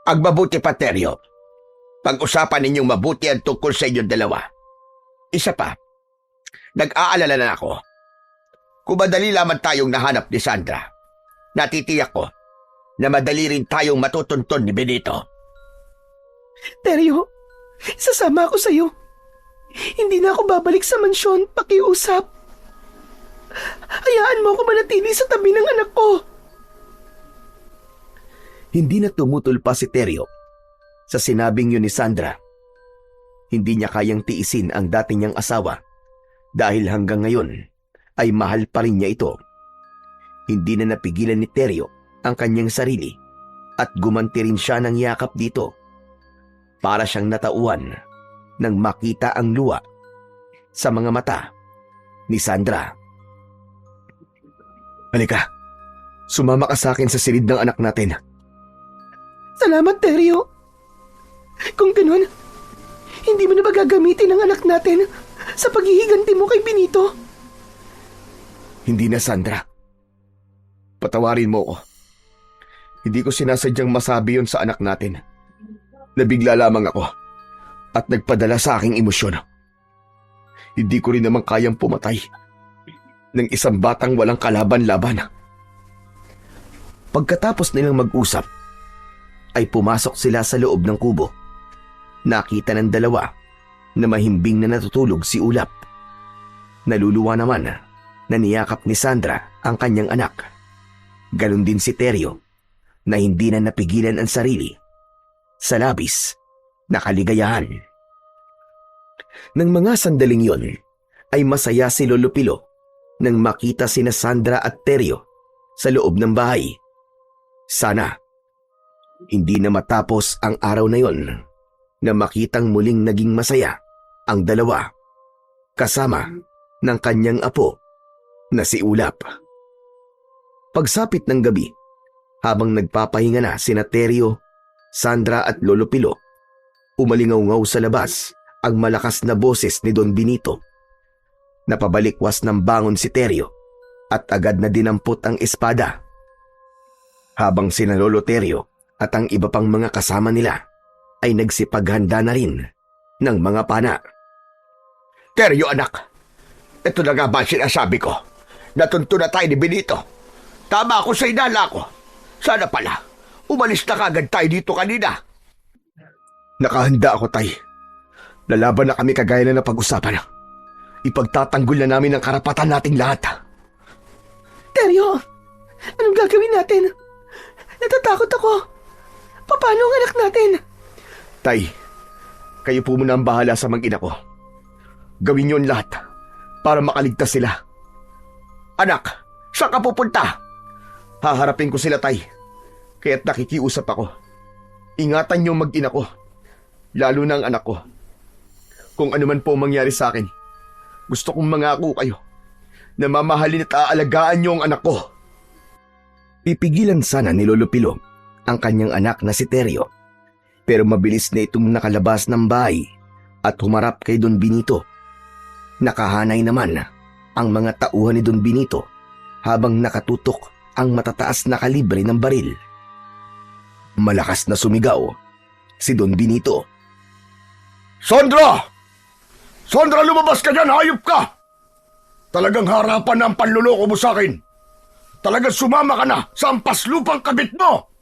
Agmabuti pa, Teryo. Pag-usapan ninyong mabuti ang tungkol sa inyong dalawa. Isa pa, nag-aalala na ako. Kung madali lamang tayong nahanap ni Sandra, natitiyak ko na madali rin tayong matutunton ni Benito. Teryo, sasama ako sa'yo. Hindi na ako babalik sa mansyon, pakiusap. Hayaan mo ako manatili sa tabi ng anak ko. Hindi na tumutol pa si Teryo sa sinabing yun ni Sandra. Hindi niya kayang tiisin ang dati niyang asawa dahil hanggang ngayon ay mahal pa rin niya ito. Hindi na napigilan ni Teryo ang kanyang sarili at gumanti rin siya ng yakap dito. Para siyang natauhan nang makita ang luha sa mga mata ni Sandra. Halika, sumama ka sa akin sa silid ng anak natin. Salamat, Teryo. Kung ganun, hindi mo na ba gagamitin ang anak natin sa paghihiganti mo kay Benito? Hindi na, Sandra. Patawarin mo ko. Hindi ko sinasadyang masabi yon sa anak natin. Nabigla lamang ako at nagpadala sa aking emosyon. Hindi ko rin naman kayang pumatay ng isang batang walang kalaban-laban. Pagkatapos nilang mag-usap, ay pumasok sila sa loob ng kubo. Nakita ng dalawa na mahimbing na natutulog si Ulap. Naluluwa naman na niyakap ni Sandra ang kanyang anak. Ganon din si Teryo na hindi na napigilan ang sarili sa labis na kaligayahan. Nang mga sandaling yon ay masaya si Lolo Pilo nang makita sina Sandra at Teryo sa loob ng bahay. Sana hindi na matapos ang araw na yon na makitang muling naging masaya ang dalawa kasama ng kanyang apo na si Ulap. Pagsapit ng gabi, habang nagpapahinga na sina Teryo, Sandra at Lolo Pilo, umalingaw-ngaw sa labas ang malakas na boses ni Don Benito. Napabalikwas ng bangon si Teryo at agad na dinampot ang espada. Habang sina Lolo Teryo at ang iba pang mga kasama nila ay nagsipaghanda na rin ng mga pana. Teryo, anak, ito na nga ba sinasabi ko? Natunto na tayo ni Benito. Tama ako sa inala ko. Sana pala, umalis na kagad tayo dito kanina. Nakahanda ako, Tay. Lalaban na kami kagaya na napag-usapan. Ipagtatanggol na namin ang karapatan nating lahat. Teryo, anong gagawin natin? Natatakot ako. Paano ang anak natin? Tay, kayo po muna ang bahala sa mag-ina ko. Gawin niyo ang lahat para makaligtas sila. Anak, saan ka pupunta? Haharapin ko sila, Tay. Kaya't nakikiusap ako. Ingatan niyo ang mag-ina ko. Lalo na ang anak ko. Kung ano man po mangyari sa akin, gusto kong mangako kayo na mamahalin at aalagaan niyo ang anak ko. Pipigilan sana ni Lolo Pilo ang kanyang anak na si Teryo, pero mabilis na itong nakalabas ng bahay at humarap kay Don Benito. Nakahanay naman ang mga tauhan ni Don Benito habang nakatutok ang matataas na kalibre ng baril. Malakas na sumigaw si Don Benito. Sandra! Sandra, lumabas ka dyan! Hayop ka! Talagang harapan na ang panluloko mo sa akin. Talagang sumama ka na sa ampas lupang kabit mo!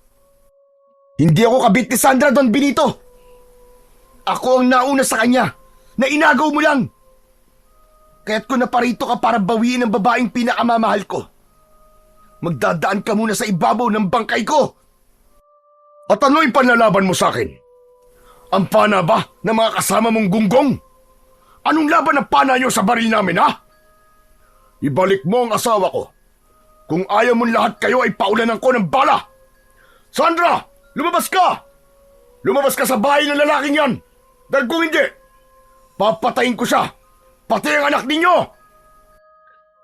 Hindi ako kabit ni Sandra, Don Benito. Ako ang nauna sa kanya na inagaw mo lang. Kaya't kung naparito ka para bawiin ang babaeng pinakamamahal ko, magdadaan ka muna sa ibabaw ng bangkay ko. At ano yung panlalaban mo sa akin? Ang pana ba ng mga kasama mong gunggong? Anong laban ang pana nyo sa baril namin, ha? Ibalik mo ang asawa ko. Kung ayaw mong lahat kayo ay paulanan ko ng bala. Sandra, lumabas ka! Lumabas ka sa bahay ng lalaking yan! Dahil kung hindi, papatayin ko siya! Pati ang anak ninyo!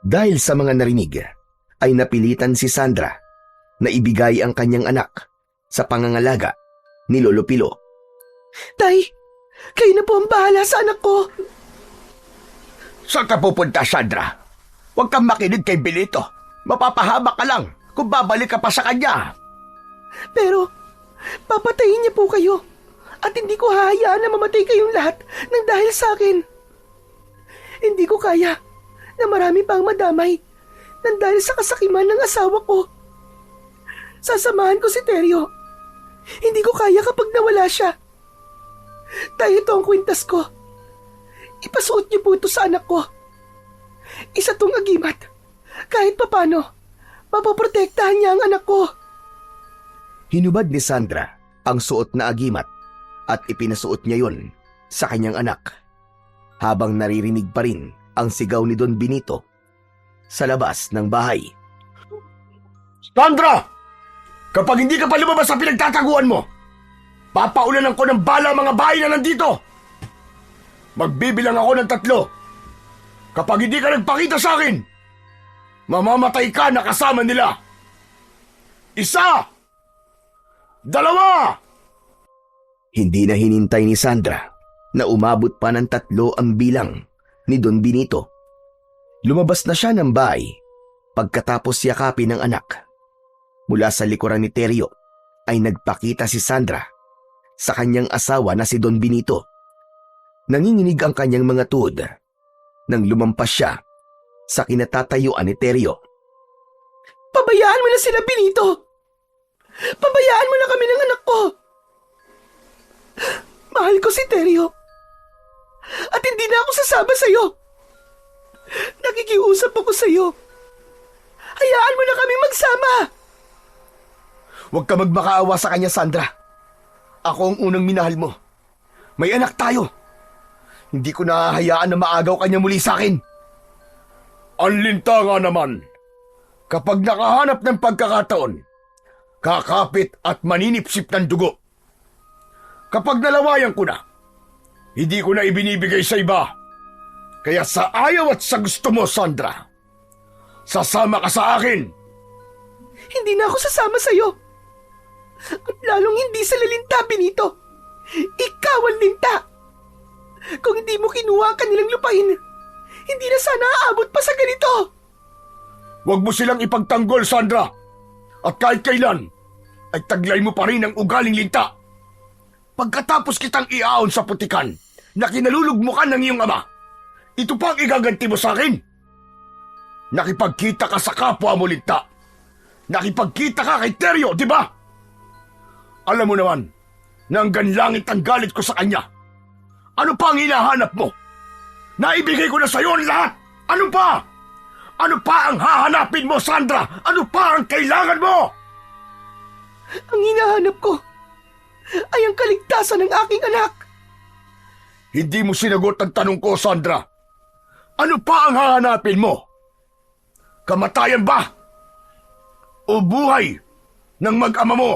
Dahil sa mga narinig, ay napilitan si Sandra na ibigay ang kanyang anak sa pangangalaga ni Lolo Pilo. Tay, kayo na po ang bahala sa anak ko. Saan ka pupunta, Sandra? Huwag kang makinig kay Benito. Mapapahamak ka lang kung babalik ka pa sa kanya. Pero, papatayin niya po kayo. At hindi ko hahayaan na mamatay kayong lahat ng dahil sa akin. Hindi ko kaya na marami pang madamay ng dahil sa kasakiman ng asawa ko. Sasamahan ko si Teryo. Hindi ko kaya kapag nawala siya. Dahil ito ang kwintas ko. Ipasuot niyo po ito sa anak ko. Isa tong agimat. Kahit papano, mapoprotektahan niya ang anak ko. Hinubad ni Sandra ang suot na agimat at ipinasuot niya yon sa kanyang anak habang naririnig pa rin ang sigaw ni Don Benito sa labas ng bahay. Sandra! Kapag hindi ka pa lumabas sa pinagtataguan mo, papaulanan ko ng bala ang mga bahay na nandito. Magbibilang ako ng 3. Kapag hindi ka nagpakita sa akin, mamamatay ka na kasama nila. 1, 2! Hindi na hinintay ni Sandra na umabot pa ng 3 ang bilang ni Don Benito. Lumabas na siya ng bahay pagkatapos yakapin ng anak. Mula sa likuran ni Teryo ay nagpakita si Sandra sa kanyang asawa na si Don Benito. Nanginginig ang kanyang mga tuhod nang lumampas siya sa kinatatayuan ni Teryo. Pabayaan mo na sila, Benito! Pabayaan mo na kami ng anak ko! Mahal ko si Teryo. At hindi na ako sasama sa'yo. Nakikiusap ako sa'yo. Hayaan mo na kami magsama. Huwag ka magmakaawa sa kanya, Sandra. Ako ang unang minahal mo. May anak tayo. Hindi ko nahahayaan na maagaw kanya muli sa akin. Ang linta nga naman. Kapag nakahanap ng pagkakataon, kakapit at maninipsip ng dugo. Kapag nalawayan ko na, hindi ko na ibinibigay sa iba. Kaya sa ayaw at sa gusto mo, Sandra, sasama ka sa akin. Hindi na ako sasama sa'yo. At lalong hindi sa lalinta, Benito. Ikaw ang linta. Kung hindi mo kinuha ang kanilang lupain, hindi na sana aabot pa sa ganito. Huwag mo silang ipagtanggol, Sandra. At kahit kailan, ay taglay mo pa rin ang ugaling linta. Pagkatapos kitang iaon sa putikan na kinalulugmukan ng iyong ama, ito pa ang igaganti mo sa akin. Nakipagkita ka sa kapwa mo linta. Nakipagkita ka kay Teryo, di ba? Alam mo naman na hanggang langit ang galit ko sa kanya. Ano pa ang hinahanap mo? Naibigay ko na sa iyo ang lahat. Ano pa? Ano pa ang hahanapin mo, Sandra? Ano pa ang kailangan mo? Ang hinahanap ko ay ang kaligtasan ng aking anak. Hindi mo sinagot ang tanong ko, Sandra. Ano pa ang hahanapin mo? Kamatayan ba? O buhay ng mag-ama mo?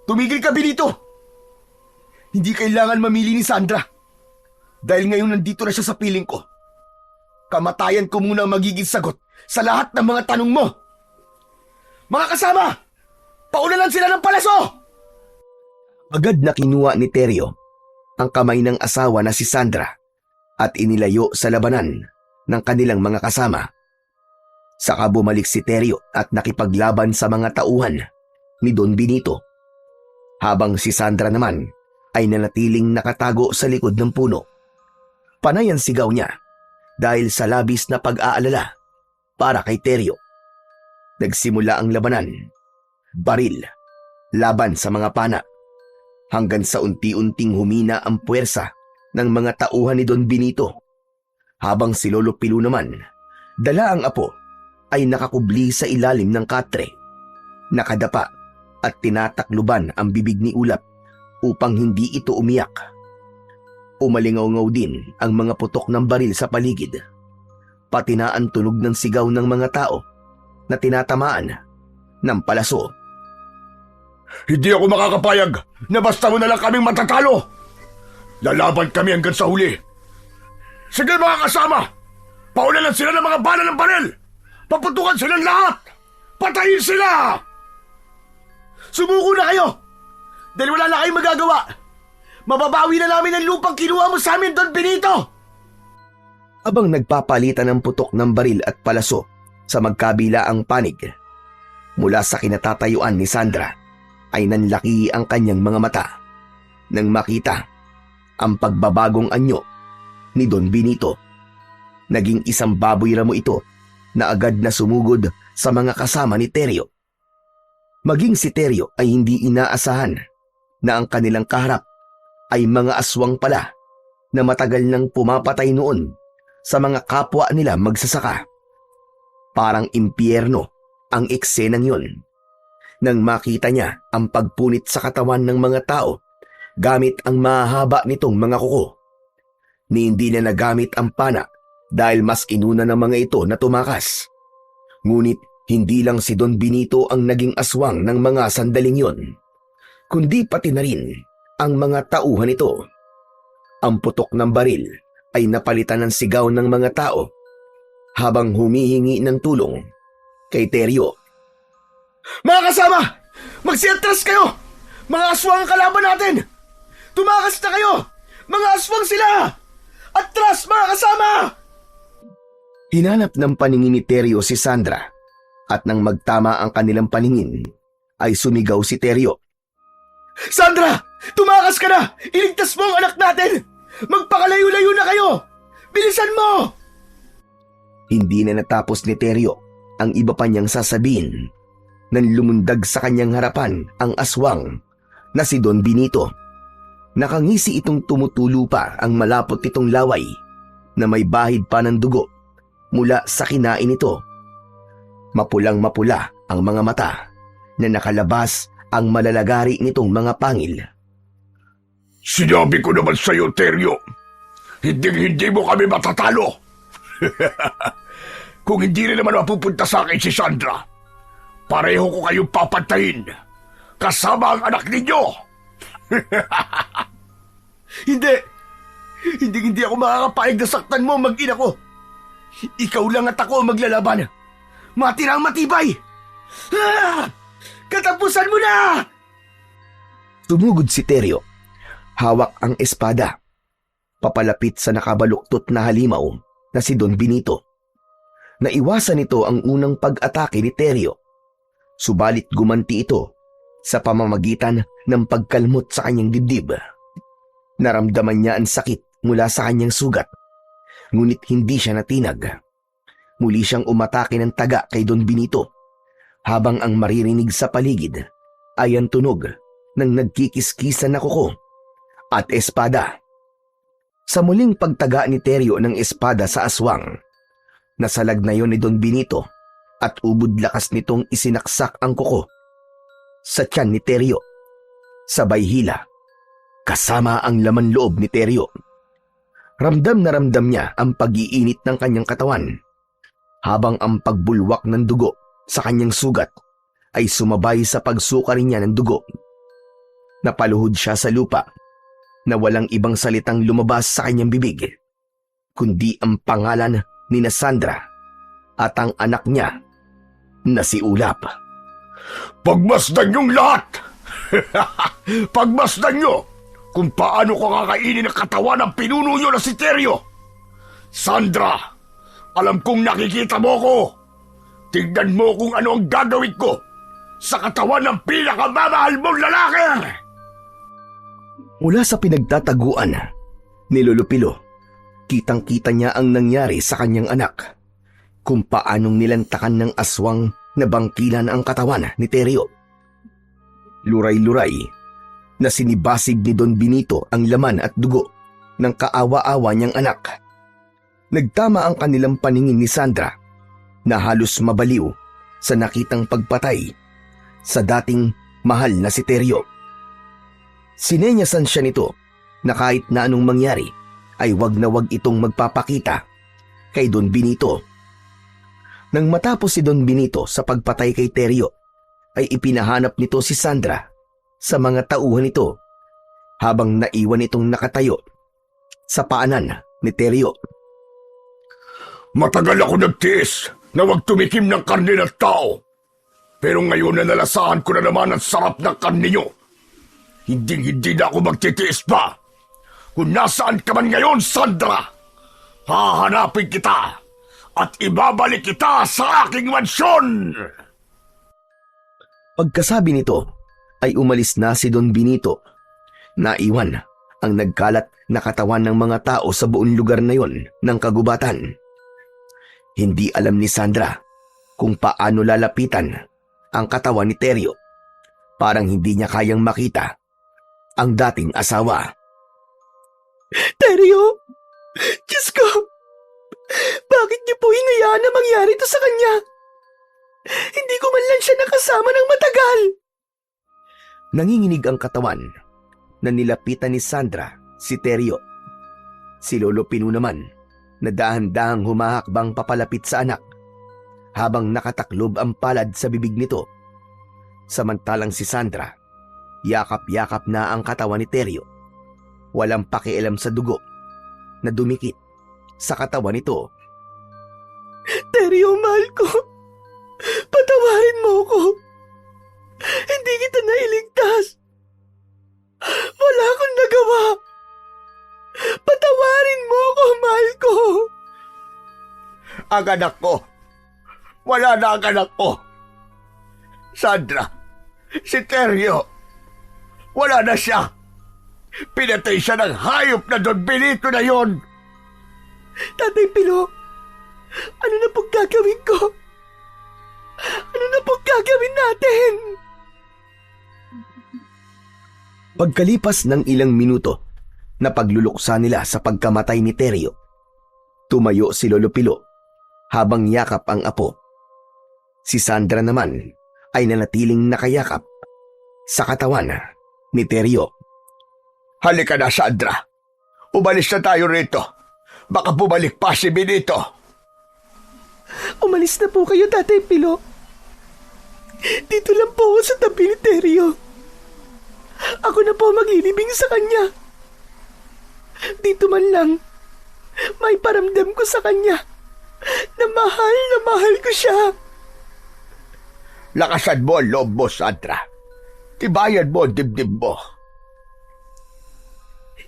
Tumigil ka, Benito. Hindi kailangan mamili ni Sandra. Dahil ngayon nandito na siya sa piling ko. Kamatayan ko muna ang magiging sagot sa lahat ng mga tanong mo. Mga kasama, paunalan sila ng palaso! Agad na kinuha ni Teryo ang kamay ng asawa na si Sandra at inilayo sa labanan ng kanilang mga kasama. Saka bumalik si Teryo at nakipaglaban sa mga tauhan ni Don Benito, habang si Sandra naman ay nanatiling nakatago sa likod ng puno. Panay ang sigaw niya dahil sa labis na pag-aalala para kay Teryo. Nagsimula ang labanan, baril, laban sa mga pana, hanggang sa unti-unting humina ang puwersa ng mga tauhan ni Don Benito, habang si Lolo Pilu naman, dala ang apo, ay nakakubli sa ilalim ng katre, nakadapa at tinatakluban ang bibig ni Ulap upang hindi ito umiyak. Umalingaw-ngaw din ang mga putok ng baril sa paligid, pati na ang tunog ng sigaw ng mga tao na tinatamaan ng palaso. Hindi ako makakapayag na basta mo na lang kaming matatalo. Lalaban kami hanggang sa huli. Sige mga kasama, paunalan sila ng mga bala ng baril. Paputukan silang lahat. Patayin sila! Sumuko na kayo! Dahil wala na kayong magagawa. Mababawi na namin ang lupang kinuha mo sa amin, Don Benito! Habang nagpapalitan ng putok ng baril at palaso sa magkabilaang panig, mula sa kinatatayuan ni Sandra ay nanlaki ang kanyang mga mata nang makita ang pagbabagong anyo ni Don Benito. Naging isang baboy ramo ito na agad na sumugod sa mga kasama ni Teryo. Maging si Teryo ay hindi inaasahan na ang kanilang kaharap ay mga aswang pala na matagal nang pumapatay noon sa mga kapwa nila magsasaka. Parang impyerno ang eksenang yun. Nang makita niya ang pagpunit sa katawan ng mga tao gamit ang mahaba nitong mga kuko, ni hindi na nagamit ang pana dahil mas inuna ng mga ito na tumakas. Ngunit hindi lang si Don Benito ang naging aswang ng mga sandaling yon, kundi pati na rin ang mga tauhan nito. Ang putok ng baril ay napalitan ng sigaw ng mga tao habang humihingi ng tulong kay Teryo. Mga kasama! Magsiatras kayo! Mga aswang ang kalaban natin! Tumakas na kayo! Mga aswang sila! Atras, mga kasama! Hinanap ng paningin ni Teryo si Sandra at nang magtama ang kanilang paningin ay sumigaw si Teryo. Sandra! Tumakas ka na! Iligtas mo ang anak natin! Magpakalayo-layo na kayo! Bilisan mo! Hindi na natapos ni Teryo ang iba pa niyang sasabihin nang lumundag sa kanyang harapan ang aswang na si Don Benito. Nakangisi itong tumutulo pa ang malapot nitong laway na may bahid pa ng dugo mula sa kinain nito. Mapulang-mapula ang mga mata na nakalabas ang malalagari nitong mga pangil. Sinabi ko naman sa'yo, Teryo, hindi mo kami matatalo. Kung hindi rin naman mapupunta sa akin si Sandra, pareho ko kayong papantayin, kasama ang anak ninyo. Hindi ako makakapayag na saktan mo, mag-ina ko. Ikaw lang at ako ang maglalaban. Matirang matibay. Katapusan mo na! Tumugod si Teryo. Hawak ang espada. Papalapit sa nakabaluktot na halimaw na si Don Benito. Naiwasan nito ang unang pag-atake ni Teryo. Subalit gumanti ito sa pamamagitan ng pagkalmot sa kanyang dibdib. Naramdaman niya ang sakit mula sa kanyang sugat, ngunit hindi siya natinag. Muli siyang umatake ng taga kay Don Benito, habang ang maririnig sa paligid ay ang tunog ng nagkikiskisan na kuko at espada. Sa muling pagtaga ni Teryo ng espada sa aswang, nasalag na yon ni Don Benito at ubod lakas nitong isinaksak ang kuko sa tiyan ni Teryo. Sabay hila, kasama ang laman loob ni Teryo. Ramdam na ramdam niya ang pag-iinit ng kanyang katawan, habang ang pagbulwak ng dugo sa kanyang sugat ay sumabay sa pagsuka rin niya ng dugo. Napaluhod siya sa lupa na walang ibang salitang lumabas sa kanyang bibig, kundi ang pangalan ni Sandra at ang anak niya na si Ulap. Pagmasdan niyong lahat! Pagmasdan niyo kung paano ko kakainin ang katawan ng pinuno niyo na si Teryo. Sandra, alam kong nakikita mo ko. Tignan mo kung ano ang gagawin ko sa katawan ng pinakamamahal mong lalaki! Mula sa pinagtataguan ni Lolo Pilo, kitang-kita niya ang nangyari sa kanyang anak, kung paanong nilantakan ng aswang na bangkilan ang katawan ni Teryo. Luray-luray na sinibasig ni Don Benito ang laman at dugo ng kaawa-awa niyang anak. Nagtama ang kanilang paningin ni Sandra na halos mabaliw sa nakitang pagpatay sa dating mahal na si Teryo. Sinenyasan siya nito na kahit na anong mangyari ay wag na wag itong magpapakita kay Don Benito. Nang matapos si Don Benito sa pagpatay kay Teryo, ay ipinahanap nito si Sandra sa mga tauhan nito habang naiwan itong nakatayo sa paanan ni Teryo. Matagal ako nagtiis na wag tumikim ng karne ng tao. Pero ngayon na nalasahan ko na naman ang sarap ng karne nyo. Hindi na ako magtitiis pa. Kung nasaan ka man ngayon, Sandra, Hahanapin kita at ibabalik kita sa aking mansyon! Pagkasabi nito ay umalis na si Don Benito. Naiwan ang nagkalat na katawan ng mga tao sa buong lugar na yon ng kagubatan. Hindi alam ni Sandra kung paano lalapitan ang katawan ni Teryo. Parang hindi niya kayang makita ang dating asawa. Teryo! Diyos ko! Bakit niyo po hinayaan na mangyari ito sa kanya? Hindi ko man lang siya nakasama ng matagal. Nanginginig ang katawan na nilapitan ni Sandra si Teryo. Si Lolo Pino naman na dahan-dahang humahakbang papalapit sa anak habang nakataklob ang palad sa bibig nito. Samantalang si Sandra, yakap-yakap na ang katawan ni Teryo. Walang pakialam sa dugo na dumikit sa katawan nito. Teryo, mahal ko. Patawarin mo ko. Hindi kita nailigtas. Wala akong nagawa. Patawarin mo ko, mahal ko. Ang anak ko! Wala na ang anak ko! Sandra, si Teryo, wala na siya! Pinatay siya ng hayop na Don Benito na yon! Tatay Pilo, ano na pong gagawin ko? Ano na pong gagawin natin? Pagkalipas ng ilang minuto na pagluluksa nila sa pagkamatay ni Teryo, tumayo si Lolo Pilo habang yakap ang apo. Si Sandra naman ay nanatiling nakayakap sa katawan ni Teryo. Halika na, Sandra. Umalis na tayo rito. Baka bumalik pa si Benito. Umalis na po kayo, Tatay Pilo. Dito lang po ako sa tabi ni Teryo. Ako na po maglilibing sa kanya. Dito man lang, may paramdam ko sa kanya na mahal ko siya. Lakasan mo ang loob mo, Sandra. Tibayan mo ang dibdib mo.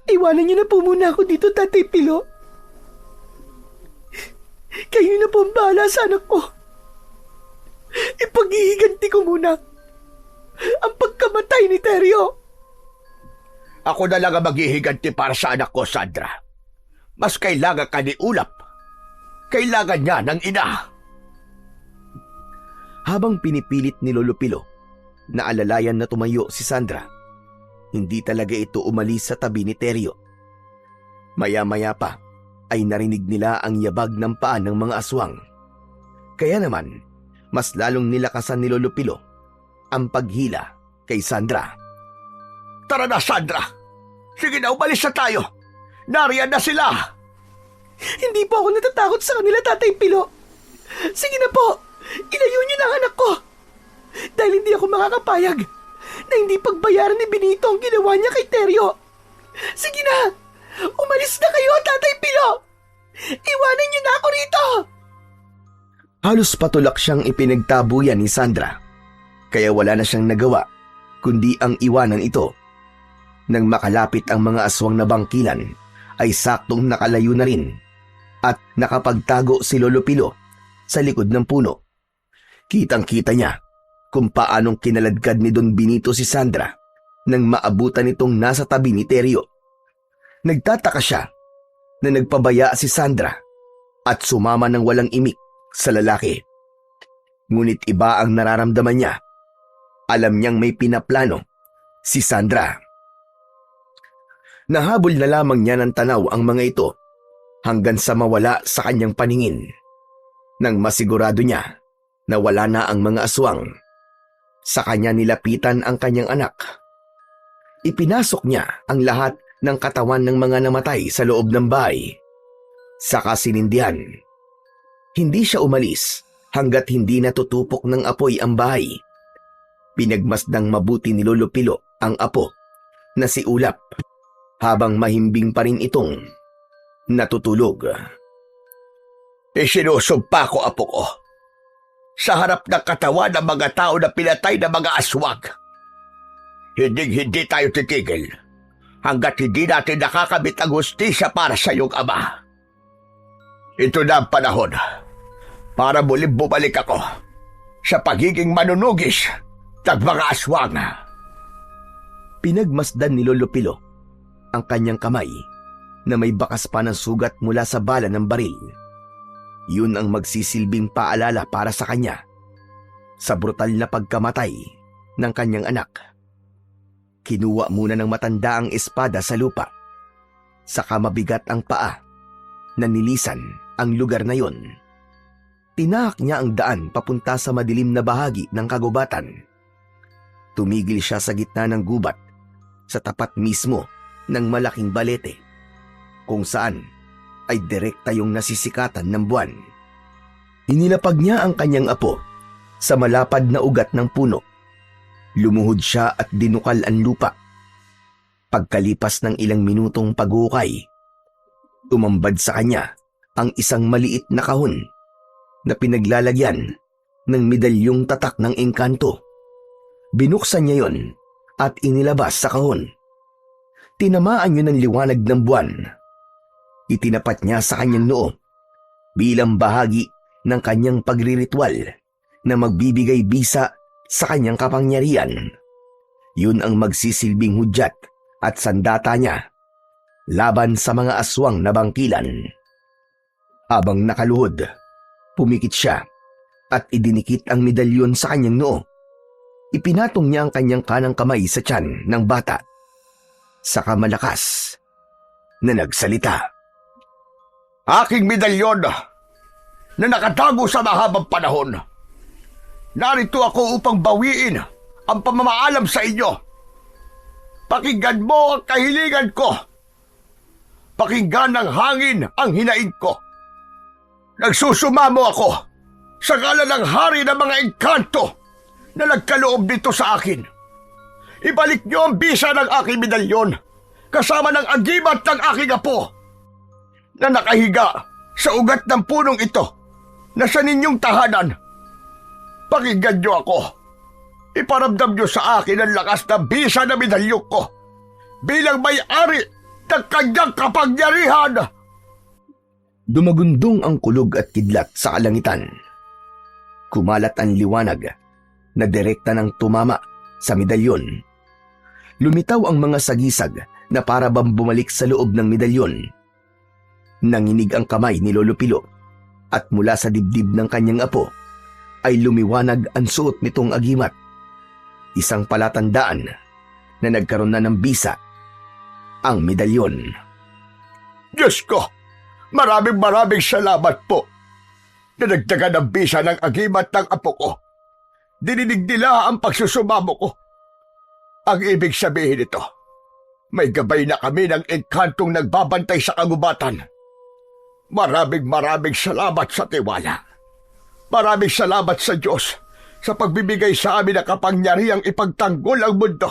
Iwanan niyo na po muna ako dito, Tatay Pilo. Kayo na po ang bahala sa anak ko. Ipaghihiganti ko muna ang pagkamatay ni Teryo. Ako na lang ang maghihiganti para sa anak ko, Sandra. Mas kailangan ka ni Ulap. Kailangan niya ng ina. Habang pinipilit ni Lolo Pilo na alalayan na tumayo si Sandra, hindi talaga ito umalis sa tabi ni Teryo. Maya-maya pa ay narinig nila ang yabag ng paa ng mga aswang. Kaya naman, mas lalong nilakasan ni Lolo Pilo ang paghila kay Sandra. Tara na, Sandra. Sige na, umalis na tayo. Nariyan na sila. Hindi po ako natatakot sa kanila, Tatay Pilo. Sige na po, ilayo niyo na ang anak ko. Dahil hindi ako makakapayag na hindi pagbayaran ni Benito ang ginawa niya kay Teryo. Sige na, umalis na kayo, Tatay Pilo. Iwanan niyo na ako rito. Halos patulak siyang ipinagtabuyan ni Sandra, kaya wala na siyang nagawa kundi ang iwanan ito. Nang makalapit ang mga aswang na bangkilan, ay saktong nakalayo na rin at nakapagtago si Lolo Pilo sa likod ng puno. Kitang-kita niya kung paanong kinaladkad ni Don Benito si Sandra nang maabutan itong nasa tabi ni Teryo. Nagtataka siya na nagpabaya si Sandra at sumama ng walang imik sa lalaki. Ngunit iba ang nararamdaman niya. Alam niyang may pinaplano si Sandra. Nahabol na lamang niya ng tanaw ang mga ito hanggang sa mawala sa kanyang paningin. Nang masigurado niya na wala na ang mga aswang, sa kanya nilapitan ang kanyang anak. Ipinasok niya ang lahat ng katawan ng mga namatay sa loob ng bahay. Saka sinindihan. Hindi siya umalis hanggat hindi natutupok ng apoy ang bahay. Pinagmasdang mabuti ni Lolo Pilo ang apo na si Ulap habang mahimbing pa rin itong natutulog. Isinusumpa ko, apo ko, sa harap ng katawan ng mga tao na pinatay ng mga aswang. Hindi tayo titigil hanggat hindi natin nakakamit ang hustisya para sa iyong ama. Ito na ang panahon para muling bumalik ako sa pagiging manunugis ng mga aswang. Pinagmasdan ni Lolo Pilo ang kanyang kamay na may bakas pa ng sugat mula sa bala ng baril. Yun ang magsisilbing paalala para sa kanya sa brutal na pagkamatay ng kanyang anak. Kinuha muna ng matanda ang espada sa lupa. Saka mabigat ang paa na nilisan ang lugar na yon. Tinahak niya ang daan papunta sa madilim na bahagi ng kagubatan. Tumigil siya sa gitna ng gubat sa tapat mismo ng malaking balete kung saan ay direkta yung nasisikatan ng buwan. Inilapag niya ang kanyang apo sa malapad na ugat ng puno. Lumuhod siya at dinukal ang lupa. Pagkalipas ng ilang minutong paghukay, tumambad sa kanya ang isang maliit na kahon na pinaglalagyan ng medalyong tatak ng engkanto. Binuksan niya yon at inilabas sa kahon. Tinamaan yun ng liwanag ng buwan. Itinapat niya sa kanyang noo bilang bahagi ng kanyang pagriritual na magbibigay bisa sa kanyang kapangyarihan. Yun ang magsisilbing hudyat at sandata niya laban sa mga aswang na bangkilan. Habang nakaluhod, pumikit siya at idinikit ang medalyon sa kanyang noo. Ipinatong niya ang kanyang kanang kamay sa tiyan ng bata. Saka malakas na nagsalita. Aking medalyon na nakatago sa mahabang panahon. Narito ako upang bawiin ang pamamaalam sa inyo. Pakinggan mo ang kahilingan ko. Pakinggan ng hangin ang hinaing ko. Nagsusumamo ako sa ngalan ng hari ng mga engkanto na nagkaloob dito sa akin. Ibalik niyo ang bisa ng aking medalyon kasama ng agimat ng aking apo na nakahiga sa ugat ng punong ito na sa ninyong tahanan. Pakinggan niyo ako. Iparamdam niyo sa akin ang lakas ng bisa na medalyon ko bilang may-ari ng kanyang kapangyarihan. Dumagundong ang kulog at kidlat sa kalangitan. Kumalat ang liwanag na direkta ng tumama sa medalyon. Lumitaw ang mga sagisag na para bang bumalik sa loob ng medalyon. Nanginig ang kamay ni Lolo Pilo at mula sa dibdib ng kanyang apo ay lumiwanag ang suot nitong agimat. Isang palatandaan na nagkaroon na ng bisa ang medalyon. Diyos ko! Maraming salamat po. Nadagdagan ang bisa ng agimat ng apo ko. Dinidig nila ang pagsusumamo ko. Ang ibig sabihin nito, may gabay na kami ng engkantong nagbabantay sa kagubatan. Maraming salamat sa tiwala. Maraming salamat sa Diyos sa pagbibigay sa amin ng kapangyarihang ipagtanggol ang mundo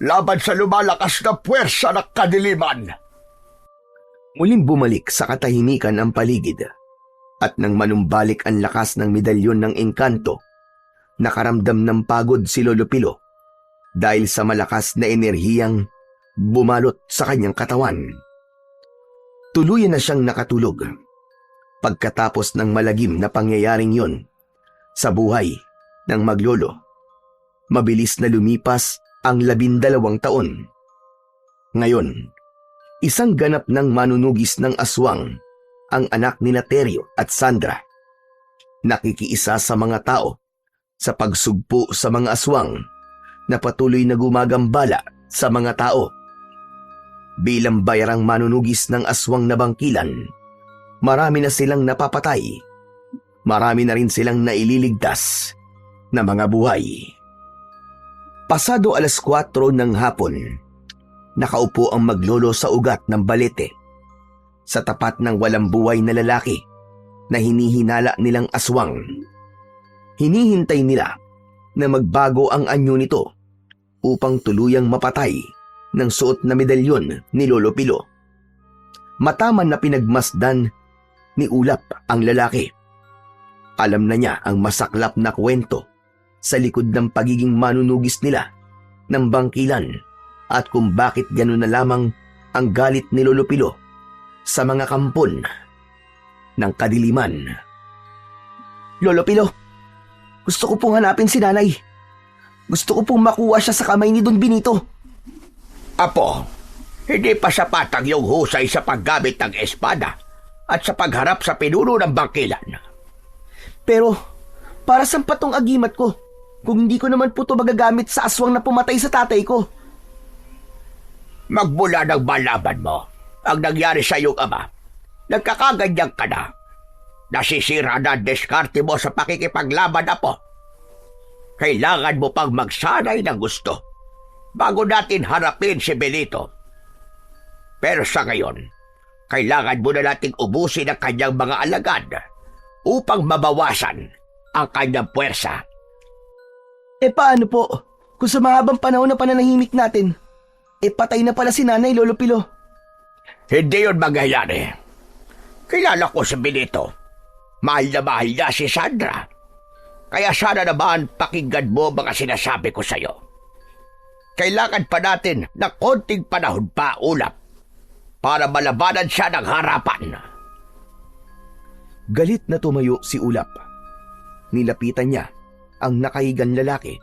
laban sa lumalakas na puwersa ng kadiliman. Muling bumalik sa katahimikan ang paligid at nang manumbalik ang lakas ng medalyon ng engkanto, nakaramdam ng pagod si Lolo Pilo dahil sa malakas na enerhiyang bumalot sa kanyang katawan. Tuluyan na siyang nakatulog pagkatapos ng malagim na pangyayaring yon sa buhay ng maglolo. Mabilis na lumipas ang 12 taon. Ngayon, isang ganap ng manunugis ng aswang ang anak ni Terio at Sandra. Nakikiisa sa mga tao sa pagsugpo sa mga aswang na patuloy na gumagambala sa mga tao. Bilang bayarang manunugis ng aswang na bangkilan, marami na silang napapatay. Marami na rin silang naililigtas na mga buhay. Pasado 4:00 ng hapon, nakaupo ang maglolo sa ugat ng balete sa tapat ng walang buhay na lalaki na hinihinala nilang aswang. Hinihintay nila na magbago ang anyo nito upang tuluyang mapatay ng suot na medalyon ni Lolo Pilo. Mataman na pinagmasdan ni Ulap ang lalaki. Alam na niya ang masaklap na kwento sa likod ng pagiging manunugis nila ng bangkilan at kung bakit gano'n na lamang ang galit ni Lolo Pilo sa mga kampon. ng kadiliman. Lolo Pilo, gusto ko pong hanapin si nanay. Gusto ko pong makuha siya sa kamay ni Don Benito. Apo, hindi pa sapat ang iyong husay sa paggamit ng espada at sa pagharap sa pinuno ng bangkilan. Pero, para saan pa tong agimat ko? Kung hindi ko naman po ito magagamit sa aswang na pumatay sa tatay ko. Magmula ng malaman mo ang nangyari sa iyong ama, nagkakaganyan ka na. Nasisira na ang diskarte mo sa pakikipaglaban, Apo. Kailangan mo pang magsanay ng gusto bago natin harapin si Benito. Pero sa ngayon, kailangan mo na nating ubusin ang kanyang mga alagad upang mabawasan ang kanyang puwersa. Paano po? Kung sa mahabang panahon na pananahimik natin, patay na pala si nanay, Lolo Pilo. Hindi yun mangyayari. Kilala ko si Benito. Mahal na niya si Sandra. Kaya sana naman pakinggan mo mga sinasabi ko sa'yo. Kailangan pa natin ng konting panahon pa, Ulap, para malabanan siya ng harapan. Galit na tumayo si Ulap. Nilapitan niya ang nakahigang lalaki.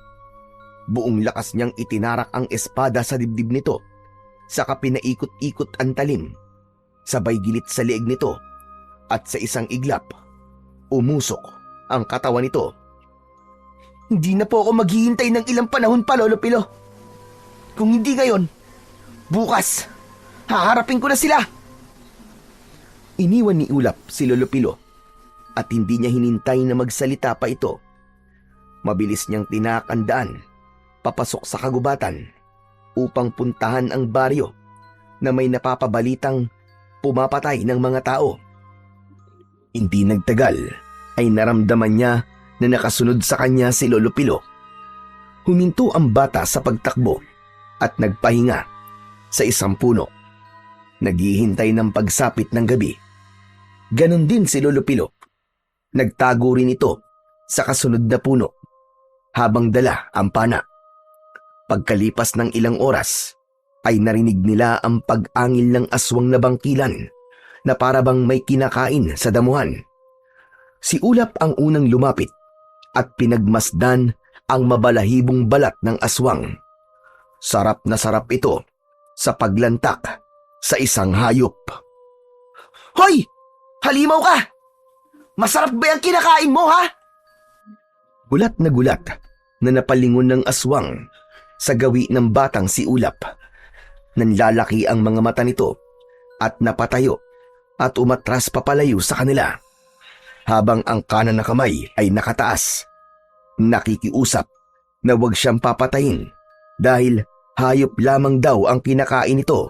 Buong lakas niyang itinarak ang espada sa dibdib nito, saka pinaikot-ikot ang talim. Sabay gilit sa leeg nito at sa isang iglap, umusok ang katawan nito. Hindi na po ako maghihintay ng ilang panahon pa, Lolo Pilo. Kung hindi ngayon, bukas, haharapin ko na sila. Iniwan ni Ulap si Lolo Pilo at hindi niya hinintay na magsalita pa ito. Mabilis niyang tinakandaan papasok sa kagubatan upang puntahan ang baryo na may napapabalitang pumapatay ng mga tao. Hindi nagtagal ay naramdaman niya na nakasunod sa kanya si Lolo Pilo. Huminto ang bata sa pagtakbo at nagpahinga sa isang puno. Naghihintay ng pagsapit ng gabi. Ganon din si Lolo Pilo. Nagtago rin ito sa kasunod na puno habang dala ang pana. Pagkalipas ng ilang oras ay narinig nila ang pag-angil ng aswang na bangkilan na parabang may kinakain sa damuhan. Si Ulap ang unang lumapit at pinagmasdan ang mabalahibong balat ng aswang. Sarap na sarap ito sa paglantak sa isang hayop. Hoy! Halimaw ka! Masarap ba yung kinakain mo, ha? Gulat na napalingon ng aswang sa gawi ng batang si Ulap. Nanlalaki ang mga mata nito at napatayo at umatras papalayo sa kanila. Habang ang kanan na kamay ay nakataas, nakikiusap na huwag siyang papatayin dahil hayop lamang daw ang kinakain nito.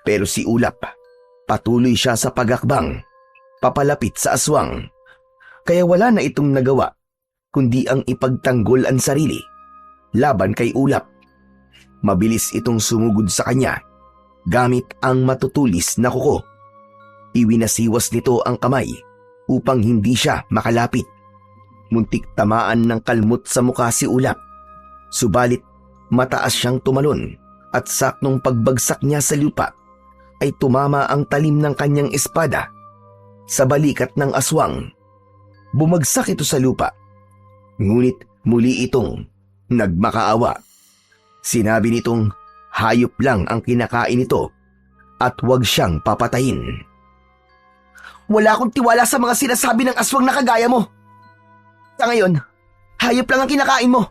Pero si Ulap, patuloy siya sa pagakbang, papalapit sa aswang. Kaya wala na itong nagawa kundi ang ipagtanggol ang sarili laban kay Ulap. Mabilis itong sumugod sa kanya gamit ang matutulis na kuko. Iwinasiwas nito ang kamay upang hindi siya makalapit. Muntik tamaan ng kalmot sa mukha si Ulap. Subalit mataas siyang tumalon at saknong pagbagsak niya sa lupa ay tumama ang talim ng kanyang espada sa balikat ng aswang. Bumagsak ito sa lupa, ngunit muli itong nagmakaawa. Sinabi nitong hayop lang ang kinakain nito at huwag siyang papatayin. Wala akong tiwala sa mga sinasabi ng aswang na kagaya mo. Sa ngayon, hayop lang ang kinakain mo.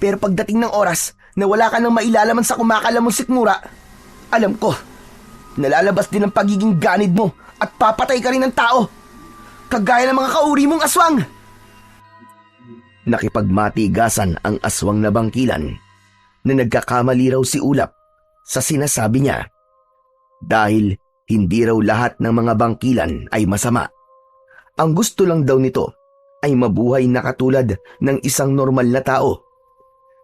Pero pagdating ng oras na wala ka nang mailalaman sa kumakalamong sikmura, alam ko, nalalabas din ang pagiging ganid mo at papatay ka rin ng tao. Kagaya ng mga kauri mong aswang. Nakipagmatigasan ang aswang na bangkilan na nagkakamali raw si Ulap sa sinasabi niya. Dahil hindi raw lahat ng mga bangkilan ay masama. Ang gusto lang daw nito ay mabuhay na katulad ng isang normal na tao.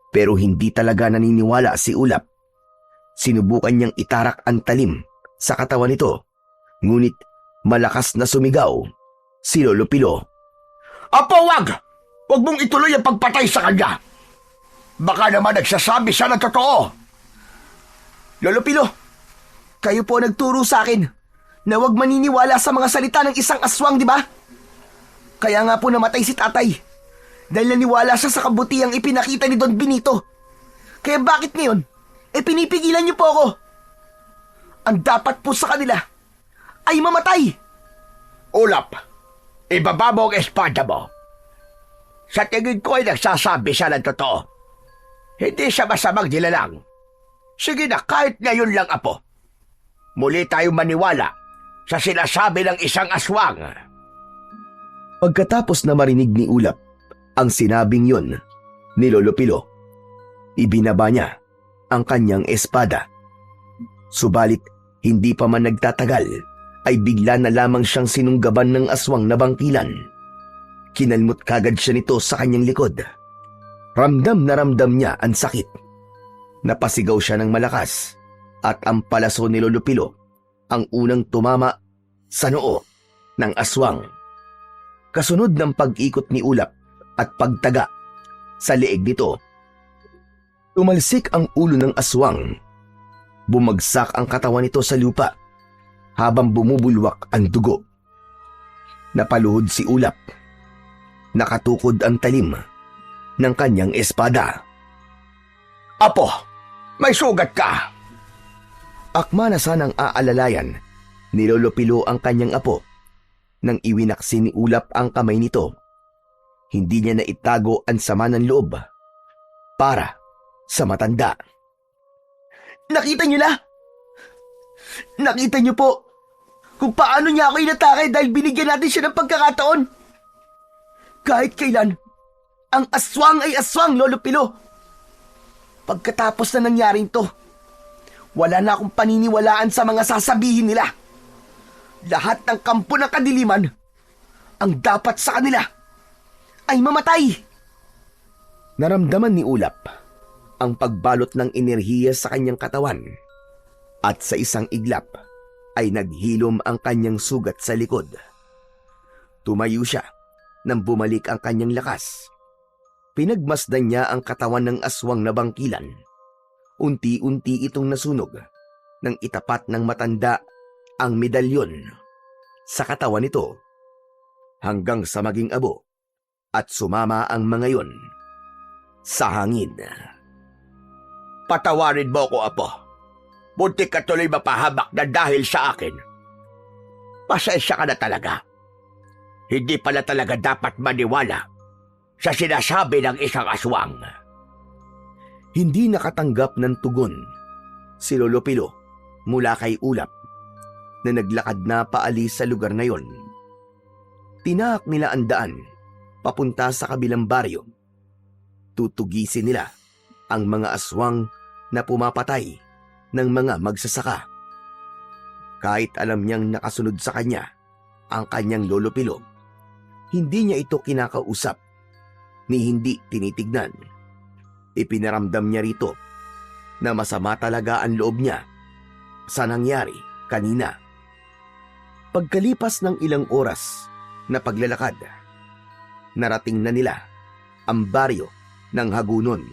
Pero hindi talaga naniniwala si Ulap. Sinubukan niyang itarak ang talim sa katawan nito, ngunit malakas na sumigaw si Lolo Pilo. Apo, wag! Huwag mong ituloy ang pagpatay sa kanya. Baka naman nagsasabi siya ng totoo. Lolo Pilo, kayo po nagturo sa akin na huwag maniniwala sa mga salita ng isang aswang, di ba? Kaya nga po namatay si tatay dahil naniwala siya sa kabutihang ipinakita ni Don Benito. Kaya bakit ngayon, pinipigilan niyo po ako? Ang dapat po sa kanila ay mamatay. Ulap, ibaba mo ang espada mo. Sa tingin ko ay nagsasabi siya ng totoo. Hindi siya masamang nilalang. Sige na, kahit ngayon lang, Apo. Muli tayong maniwala sa sinasabi ng isang aswang. Pagkatapos na marinig ni Ulap ang sinabing yun ni Lolo Pilo, ibinaba niya ang kanyang espada. Subalit hindi pa man nagtatagal ay bigla na lamang siyang sinunggaban ng aswang na bangkilan. Kinalmot kagad siya nito sa kanyang likod. Ramdam na ramdam niya ang sakit. Napasigaw siya ng malakas at ang palaso ni Lolo Pilo ang unang tumama sa noo ng aswang. Kasunod ng pag-ikot ni Ulap at pagtaga sa leeg nito, tumalsik ang ulo ng aswang. Bumagsak ang katawan nito sa lupa habang bumubulwak ang dugo. Napaluhod si Ulap. Nakatukod ang talim ng kanyang espada. Apo, may sugat ka. Akma na sanang aalalayan ni Lolo Pilo ang kanyang apo nang iwinaksi ni Ulap ang kamay nito. Hindi niya na itago ang sama ng loob para sa matanda. Nakita niyo na? Nakita niyo po kung paano niya ako inatake dahil binigyan natin siya ng pagkakataon. Kahit kailan, ang aswang ay aswang, Lolo Pilo. Pagkatapos na nangyaring to, wala na akong paniniwalaan sa mga sasabihin nila. Lahat ng kampo ng kadiliman, ang dapat sa kanila ay mamatay. Naramdaman ni Ulap ang pagbalot ng enerhiya sa kanyang katawan at sa isang iglap ay naghilom ang kanyang sugat sa likod. Tumayo siya nang bumalik ang kanyang lakas. Pinagmasdan niya ang katawan ng aswang na bangkilan. Unti-unti itong nasunog nang itapat ng matanda ang medalyon sa katawan nito hanggang sa maging abo at sumama ang mga yon sa hangin. Patawarin mo ko, Apo. Muntik ka tuloy mapahamak na dahil sa akin. Pasensya ka na talaga. Hindi pala talaga dapat maniwala sa sinasabi ng isang aswang. Hindi nakatanggap ng tugon si Lolo Pilo mula kay Ulap na naglakad na paalis sa lugar na yon. Tinahak nila ang daan papunta sa kabilang baryo. Tutugisin nila ang mga aswang na pumapatay ng mga magsasaka. Kahit alam niyang nakasunod sa kanya ang kanyang Lolo Pilo, hindi niya ito kinakausap ni hindi tinitignan. Ipinaramdam niya rito na masama talaga ang loob niya sa nangyari kanina. Pagkalipas ng ilang oras na paglalakad, narating na nila ang baryo ng Hagunon.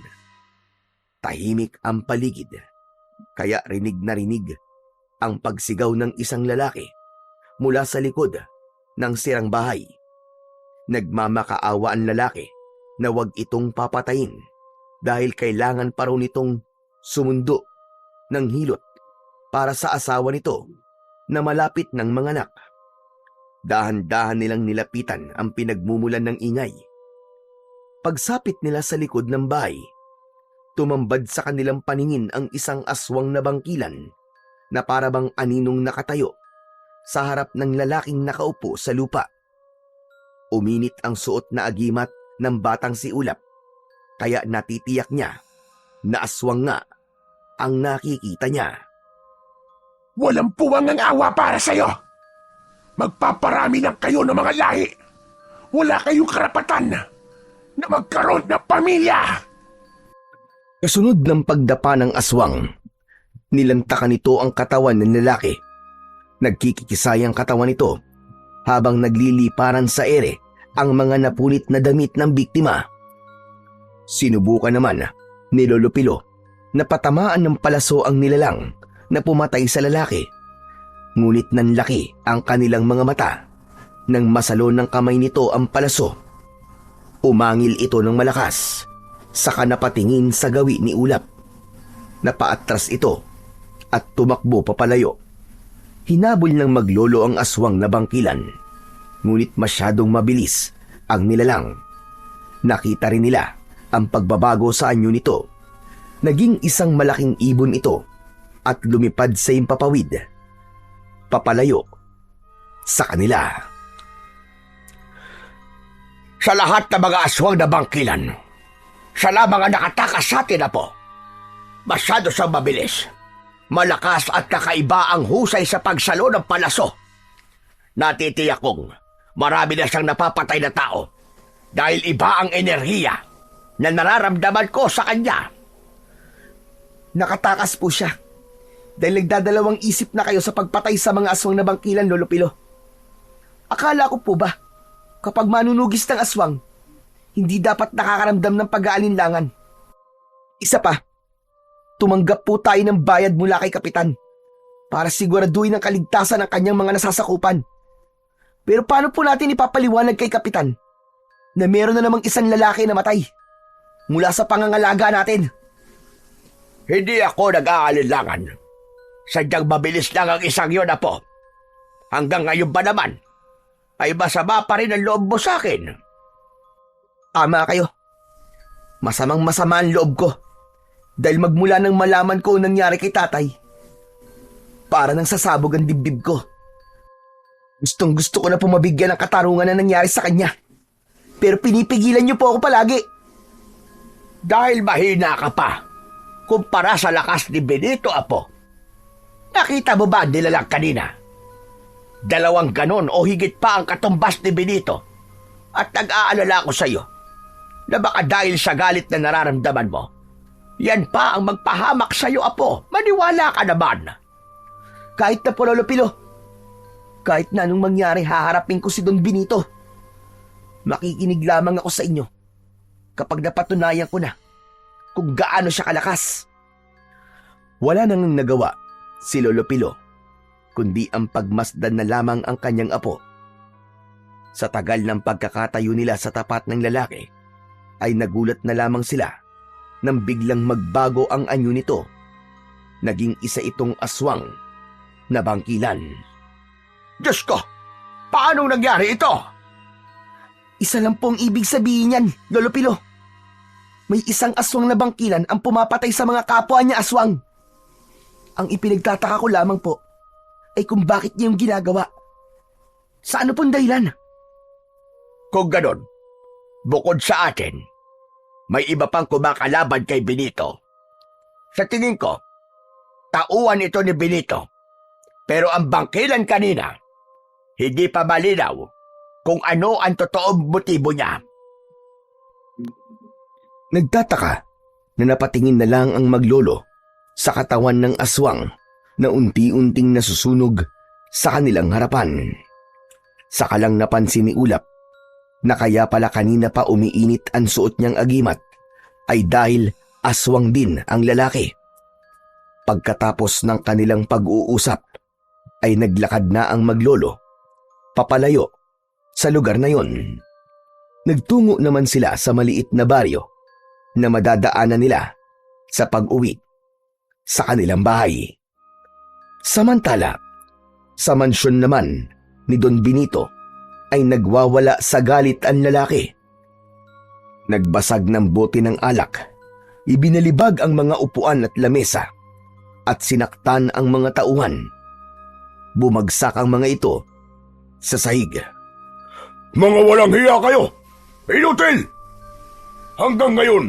Tahimik ang paligid, kaya rinig na rinig ang pagsigaw ng isang lalaki mula sa likod ng sirang bahay. Nagmamakaawa ang lalaki na wag itong papatayin dahil kailangan pa raw nitong sumundo ng hilot para sa asawa nito na malapit ng manganak. Dahan-dahan nilang nilapitan ang pinagmumulan ng ingay. Pagsapit nila sa likod ng bahay, tumambad sa kanilang paningin ang isang aswang na bangkilan na parabang aninong nakatayo sa harap ng lalaking nakaupo sa lupa. Uminit ang suot na agimat ng batang si Ulap, kaya natitiyak niya na aswang nga ang nakikita niya. Walang puwang ang awa para sa'yo. Magpaparami lang kayo ng mga lahi. Wala kayong karapatan na magkaroon ng pamilya. Kasunod ng pagdapa ng aswang, nilantakan nito ang katawan ng lalaki. Nagkikisay ang katawan nito habang nagliliparan sa ere ang mga napunit na damit ng biktima. Sinubukan naman ni Lolo Pilo na patamaan ng palaso ang nilalang na pumatay sa lalaki. Ngunit nanlaki ang kanilang mga mata nang masalo ng kamay nito ang palaso. Umangil ito ng malakas, saka napatingin sa gawi ni Ulap. Napaatras ito at tumakbo papalayo. Hinabol ng maglolo ang aswang na bangkilan, ngunit masyadong mabilis ang nilalang. Nakita rin nila ang pagbabago sa anyo nito. Naging isang malaking ibon ito at lumipad sa impapawid, papalayo sa kanila. Sa lahat ng mga aswang na bangkilan, siya lamang ang nakatakas sa atin, Apo. Masyado siyang mabilis. Malakas at kakaiba ang husay sa pagsalo ng palaso. Natitiyak kong marami na siyang napapatay na tao dahil iba ang enerhiya na nararamdaman ko sa kanya. Nakatakas po siya dahil nagdadalawang isip na kayo sa pagpatay sa mga aswang na bangkilan, Lolo Pilo. Akala ko po ba, kapag manunugis ng aswang, hindi dapat nakakaramdam ng pag-aalinlangan? Isa pa, tumanggap po tayo ng bayad mula kay Kapitan para siguraduhin ang kaligtasan ng kanyang mga nasasakupan. Pero paano po natin ipapaliwanag kay Kapitan na meron na namang isang lalaki na matay mula sa pangangalaga natin? Hindi ako nag-aalinlangan. Sadyang mabilis lang ang isang yun, Apo. Hanggang ngayon ba naman, ay masama pa rin ang loob mo sa akin. Tama kayo. Masamang masama ang loob ko dahil magmula nang malaman ko ang nangyari kay tatay, para nang sasabog ang dibdib ko. Gustong gusto ko na pumabigyan ng katarungan na nangyari sa kanya. Pero pinipigilan niyo po ako palagi. Dahil mahina ka pa, kumpara sa lakas ni Benito, Apo. Nakita mo ba ang nilalang kanina? 2 ganon o higit pa ang katumbas ni Benito. At nag-aalala ko sa iyo na baka dahil sa galit na nararamdaman mo, yan pa ang magpahamak sa iyo, Apo. Maniwala ka naman. Kahit na po, Lolo Pilo, kahit na anong mangyari, haharapin ko si Don Benito. Makikinig lamang ako sa inyo kapag napatunayan ko na kung gaano siya kalakas. Wala nang nagawa si Lolo Pilo, kundi ang pagmasdan na lamang ang kanyang apo. Sa tagal ng pagkakatayo nila sa tapat ng lalaki, ay nagulat na lamang sila nang biglang magbago ang anyo nito. Naging isa itong aswang na bangkilan. Diyos ko! Paano nangyari ito? Isa lang pong ibig sabihin yan, Lolo Pilo. May isang aswang na bangkilan ang pumapatay sa mga kapwa niya aswang. Ang ipinagtataka ko lamang po ay kung bakit niya yung ginagawa. Sa ano pong dahilan? Kung ganon, bukod sa atin, may iba pang kumakalaban kay Benito. Sa tingin ko, tauhan ito ni Benito. Pero ang bangkilan kanina, hindi pa malinaw kung ano ang totoong motibo niya. Nagtataka na napatingin na lang ang maglolo sa katawan ng aswang na unti-unting nasusunog sa kanilang harapan. Saka lang napansin ni Ulap na kaya pala kanina pa umiinit ang suot niyang agimat ay dahil aswang din ang lalaki. Pagkatapos ng kanilang pag-uusap ay naglakad na ang maglolo papalayo sa lugar na yon. Nagtungo naman sila sa maliit na baryo na madadaanan nila sa pag-uwi sa kanilang bahay. Samantala, sa mansyon naman ni Don Benito ay nagwawala sa galit ang lalaki. Nagbasag ng bote ng alak, ibinalibag ang mga upuan at lamesa at sinaktan ang mga tauhan. Bumagsak ang mga ito sa sahig. Mga walang hiya kayo! Inutil! Hanggang ngayon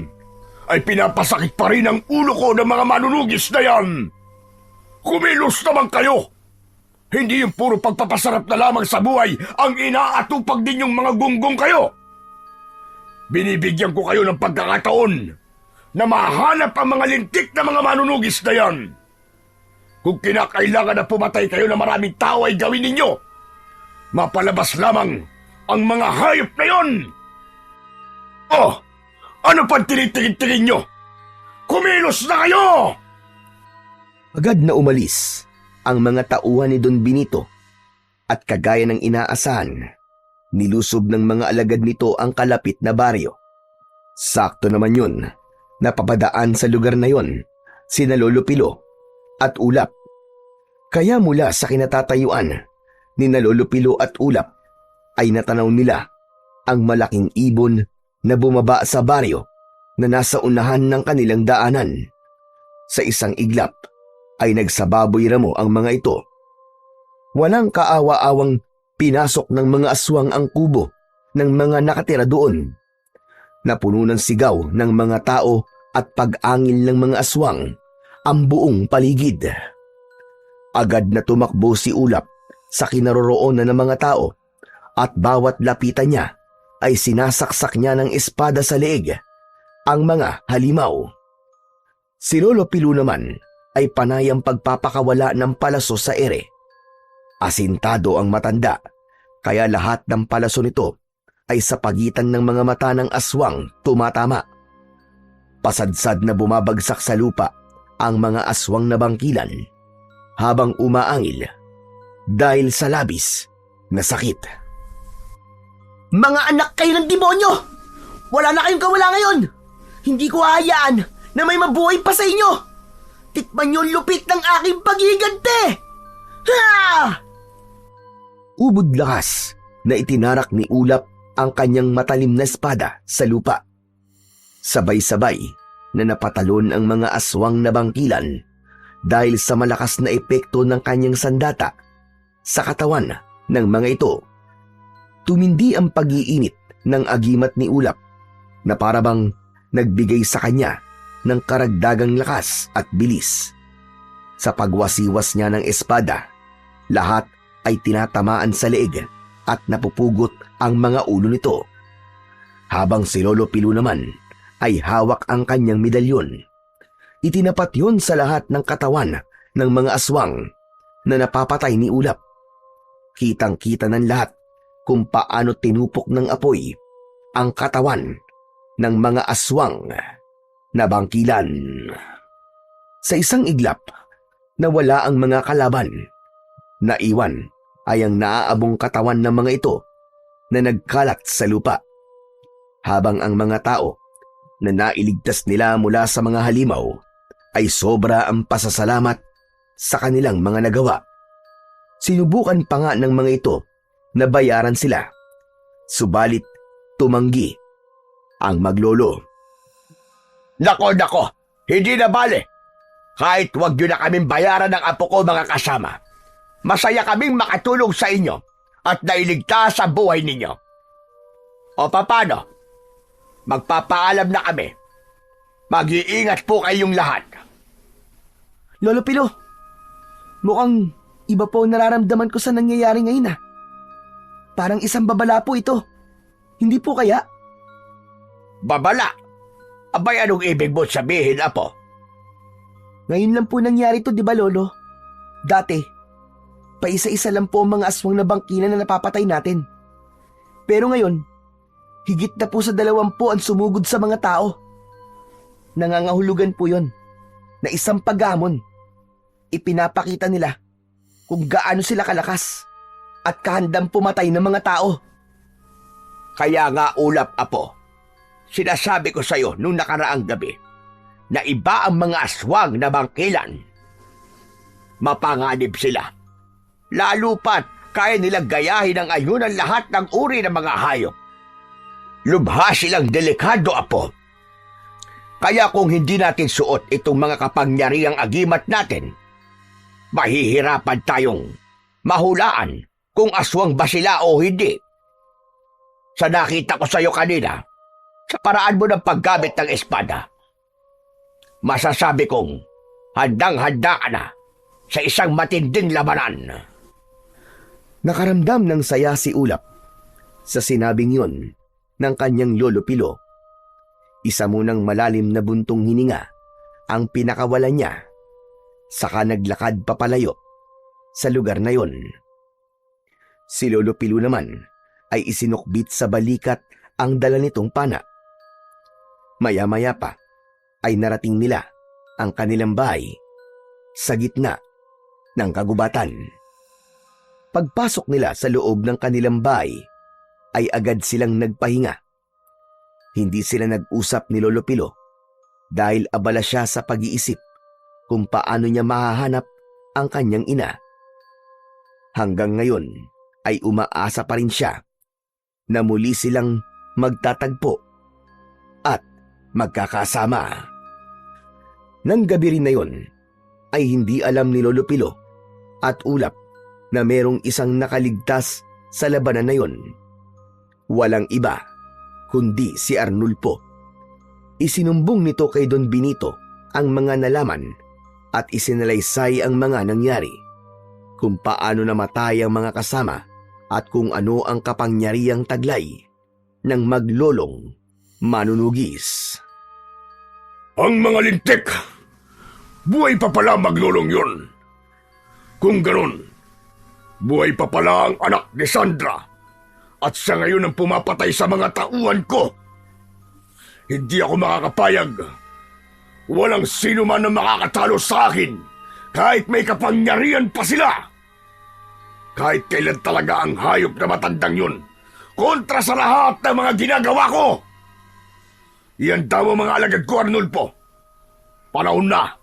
ay pinapasakit pa rin ang ulo ko ng mga manunugis na yan! Kumilos naman kayo! Hindi yung puro pagpapasarap na lamang sa buhay ang inaatupag din yung mga gunggong kayo! Binibigyan ko kayo ng pagkakataon na mahanap ang mga lintik na mga manunugis na yan! Kung kinakailangan na pumatay kayo na maraming tao ay gawin ninyo! Mapalabas lamang ang mga hayop na yon! Oh! Ano pang tinitingin-tingin nyo? Kumilos na kayo! Agad na umalis ang mga tauhan ni Don Benito at kagaya ng inaasahan, nilusob ng mga alagad nito ang kalapit na baryo. Sakto naman yun, napapadaan sa lugar na yon sina Lolo Pilo at Ulap. Kaya mula sa kinatatayuan ni na Lolo Pilo at Ulap ay natanaw nila ang malaking ibon na bumaba sa baryo na nasa unahan ng kanilang daanan. Sa isang iglap ay nagsababoy ramo ang mga ito. Walang kaawa-awang pinasok ng mga aswang ang kubo ng mga nakatira doon. Napuno ng sigaw ng mga tao at pag-angil ng mga aswang ang buong paligid. Agad na tumakbo si Ulap sa kinaroroonan ng mga tao at bawat lapitan niya ay sinasaksak niya ng espada sa leeg ang mga halimaw. Si Lolo Pilo naman ay panayang pagpapakawala ng palaso sa ere. Asintado ang matanda, kaya lahat ng palaso nito ay sa pagitan ng mga mata ng aswang tumatama. Pasadsad na bumabagsak sa lupa ang mga aswang na bangkilan habang umaangil dahil sa labis na sakit. Mga anak kayo ng demonyo! Wala na kayong kawala ngayon! Hindi ko hahayaan na may mabuhay pa sa inyo! Tikman niyo ang lupit ng aking pagigante! Ha! Ubod lakas na itinarak ni Ulap ang kanyang matalim na espada sa lupa. Sabay-sabay na napatalon ang mga aswang na bangkilan dahil sa malakas na epekto ng kanyang sandata sa katawan ng mga ito. Tumindi ang pag-iinit ng agimat ni Ulap na parabang nagbigay sa kanya ng karagdagang lakas at bilis. Sa pagwasiwas niya ng espada, lahat ay tinatamaan sa leeg at napupugot ang mga ulo nito. Habang si Lolo Pilo naman ay hawak ang kanyang medalyon. Itinapat yon sa lahat ng katawan ng mga aswang na napapatay ni Ulap. Kitang-kita ng lahat kung paano tinupok ng apoy ang katawan ng mga aswang na bangkilan. Sa isang iglap, nawala ang mga kalaban. Naiwan ay ang naaabong katawan ng mga ito na nagkalat sa lupa. Habang ang mga tao na nailigtas nila mula sa mga halimaw ay sobra ang pasasalamat sa kanilang mga nagawa. Sinubukan pa nga ng mga ito na bayaran sila. Subalit tumanggi ang maglolo. Nako, hindi na bale. Kahit wag nyo na kaming bayaran ng apo ko mga kasama. Masaya kaming makatulong sa inyo at nailigtas ang buhay ninyo. O papano? Magpapaalam na kami. Mag-iingat po kayong lahat. Lolo Pilo, mukhang iba po ang nararamdaman ko sa nangyayari ngayon ah. Parang isang babala po ito. Hindi po kaya? Babala? Abay, anong ibig mo sabihin, apo? Ngayon lang po nangyari to, di ba, Lolo? Dati, paisa-isa lang po ang mga aswang na bangkilan na napapatay natin. Pero ngayon, higit na po sa 20 ang sumugod sa mga tao. Nangangahulugan po yon na isang paghamon. Ipinapakita nila kung gaano sila kalakas at kahandang pumatay ng mga tao. Kaya nga, Ulap, apo, sinasabi ko sa'yo nung nakaraang gabi na iba ang mga aswang na bangkilan. Mapanganib sila. Lalo pat kaya nilang gayahin ang ayunan lahat ng uri ng mga hayop. Lubha silang delikado, apo. Kaya kung hindi natin suot itong mga kapangyarihang agimat natin, mahihirapan tayong mahulaan kung aswang ba sila o hindi. Sa nakita ko sa'yo kanina, sa paraan mo ng paggamit ng espada, masasabi kong handang-handa ka na sa isang matinding labanan. Nakaramdam ng saya si Ulap sa sinabing yon ng kanyang Lolo Pilo. Isa munang malalim na buntong hininga ang pinakawalan niya, saka naglakad papalayo sa lugar na yon. Si Lolo Pilo naman ay isinukbit sa balikat ang dala nitong pana. Maya-maya pa ay narating nila ang kanilang bahay sa gitna ng kagubatan. Pagpasok nila sa loob ng kanilang bahay, ay agad silang nagpahinga. Hindi sila nag-usap ni Lolo Pilo dahil abala siya sa pag-iisip kung paano niya mahahanap ang kanyang ina. Hanggang ngayon ay umaasa pa rin siya na muli silang magtatagpo at magkakasama. Nang gabi rin na yon, ay hindi alam ni Lolo Pilo at Ulap na merong isang nakaligtas sa labanan na yon. Walang iba kundi si Arnulfo. Isinumbong nito kay Don Benito ang mga nalaman at isinalaysay ang mga nangyari, kung paano namatay ang mga kasama at kung ano ang kapangyarihang taglay ng maglolong manunugis. Ang mga lintik! Buhay pa pala maglulong yun. Kung ganun, buhay pa pala ang anak ni Sandra at siya ngayon ang pumapatay sa mga tauhan ko. Hindi ako makakapayag. Walang sino man ang makakatalo sa akin kahit may kapangyarihan pa sila. Kahit kailan talaga ang hayop na matandang yun kontra sa lahat ng mga ginagawa ko. Iyan daw ang mga alagad ko, Arnulfo. Panahon na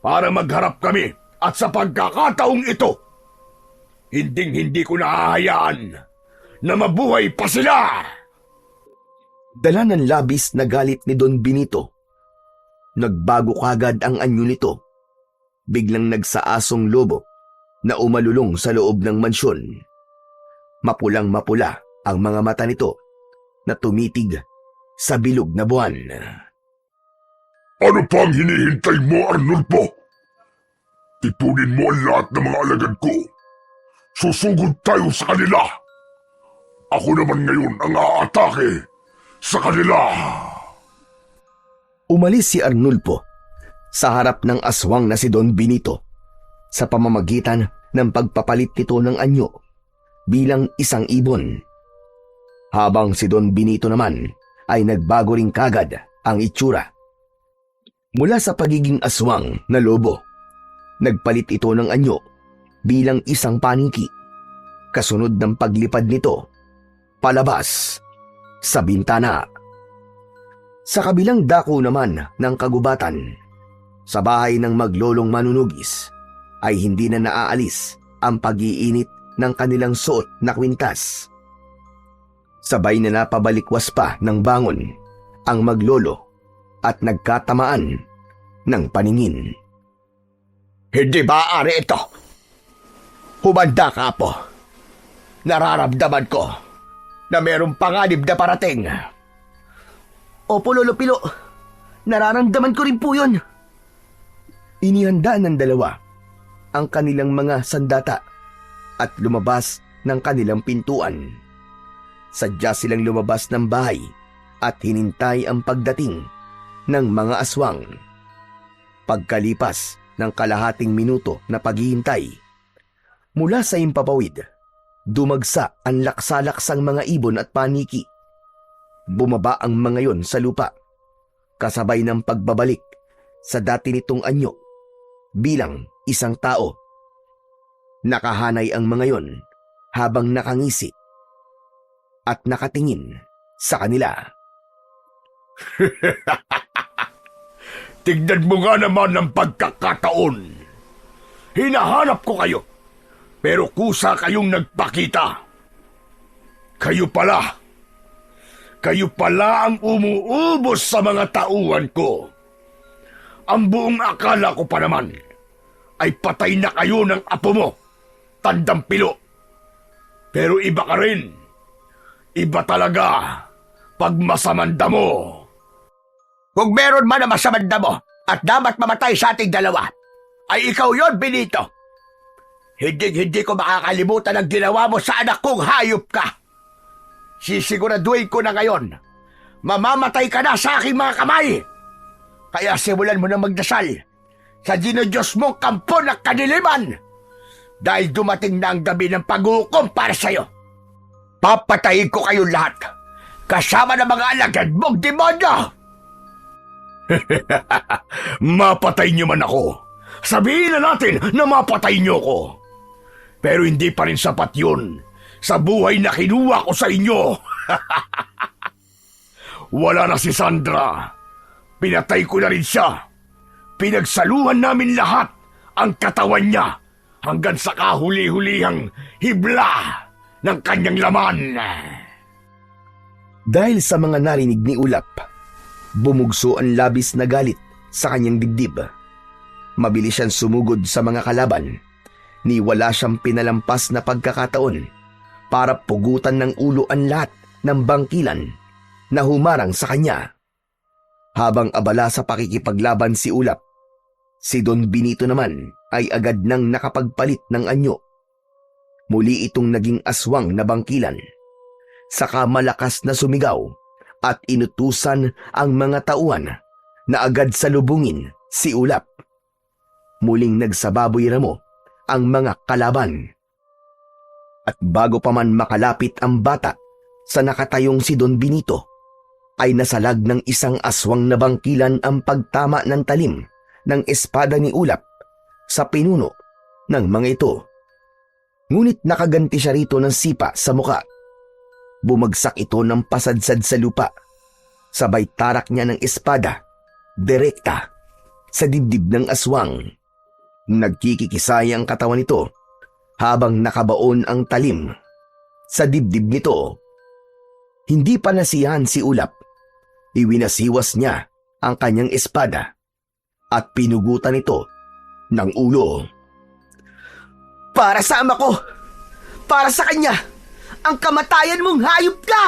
para magharap kami at sa pagkakataong ito, hinding-hindi ko nahahayaan na mabuhay pa sila. Dala ng labis na galit ni Don Benito. Nagbago kagad ang anyo nito. Biglang nagsaasong lobo na umalulong sa loob ng mansyon. Mapulang-mapula ang mga mata nito na tumitig sa bilog na buwan. Ano pa ang hinihintay mo, Arnulfo? Tipunin mo ang lahat ng mga alagad ko. Susugod tayo sa kanila. Ako naman ngayon ang aatake sa kanila. Umalis si Arnulfo sa harap ng aswang na si Don Benito sa pamamagitan ng pagpapalit nito ng anyo bilang isang ibon. Habang si Don Benito naman ay nagbago rin kagad ang itsura. Mula sa pagiging aswang na lobo, nagpalit ito ng anyo bilang isang paniki, kasunod ng paglipad nito palabas sa bintana. Sa kabilang dako naman ng kagubatan, sa bahay ng maglolong manunugis, ay hindi na naaalis ang pag-iinit ng kanilang suot na kwintas. Sabay na napabalikwas pa ng bangon ang maglolo at nagkatamaan ng paningin. Hindi maaari ito. Humanda ka po. Nararamdaman ko na mayroong panganib na parating. Opo, Lolo Pilo. Nararamdaman ko rin po yun. Inihanda ng dalawa ang kanilang mga sandata at lumabas ng kanilang pintuan. Sadya silang lumabas ng bahay at hinintay ang pagdating ng mga aswang. Pagkalipas ng kalahating minuto na paghihintay, mula sa impapawid, dumagsa ang laksa-laksang mga ibon at paniki. Bumaba ang mga yon sa lupa, kasabay ng pagbabalik sa dati nitong anyo bilang isang tao. Nakahanay ang mga yon habang nakangisi at nakatingin sa kanila. Tignan mo nga naman ang pagkakataon. Hinahanap ko kayo, pero kusa kayong nagpakita. Kayo pala ang umuubos sa mga tauhan ko. Ang buong akala ko pa naman ay patay na kayo ng apo mo, Tandang Pilo. Pero iba ka rin. Iba talaga pag masamanda mo. Kung meron man na masamanda mo at dapat mamatay sa ating dalawa, ay ikaw yon, Benito. Hindi ko makakalimutan ang ginawa mo sa anak kong hayop ka. Sisiguraduhin ko na ngayon, mamamatay ka na sa aking mga kamay. Kaya simulan mo na magdasal sa dinodiyos mong kampo ng kadiliman, dahil dumating na ang gabi ng paghukom para sa'yo. Papatayin ko kayong lahat, kasama ng mga alagad mong demonyo. Mapatay niyo man ako, Sabihin na natin na mapatay niyo ko. Pero hindi pa rin sapat yun sa buhay na kinuha ko sa inyo. Wala na si Sandra. Pinatay ko na rin siya. Pinagsaluhan namin lahat ang katawan niya hanggang sa kahuli-hulihang hibla ng kanyang laman. Dahil sa mga narinig ni Ulap, bumugso ang labis na galit sa kanyang dibdib. Mabilis siyang sumugod sa mga kalaban, ni wala siyang pinalampas na pagkakataon para pugutan ng ulo ang lahat ng bangkilan na humarang sa kanya. Habang abala sa pakikipaglaban si Ulap, si Don Benito naman ay agad nang nakapagpalit ng anyo. Muli itong naging aswang na bangkilan. Saka malakas na sumigaw at inutusan ang mga tauhan na agad salubungin si Ulap. Muling nagsababoy ramo ang mga kalaban. At bago pa man makalapit ang bata sa nakatayong si Don Benito, ay nasalag ng isang aswang na bangkilan ang pagtama ng talim ng espada ni Ulap sa pinuno ng mga ito. Ngunit nakaganti siya rito ng sipa sa muka. Bumagsak ito ng pasadsad sa lupa. Sabay tarak niya ng espada, direkta sa dibdib ng aswang. Nagkikikisay ang katawan nito habang nakabaon ang talim sa dibdib nito. Hindi pa nasiyahan si Ulap. Iwinasiwas niya ang kanyang espada at pinugutan ito ng ulo. Para sa ama ko! Para sa kanya! Ang kamatayan mong hayop ka!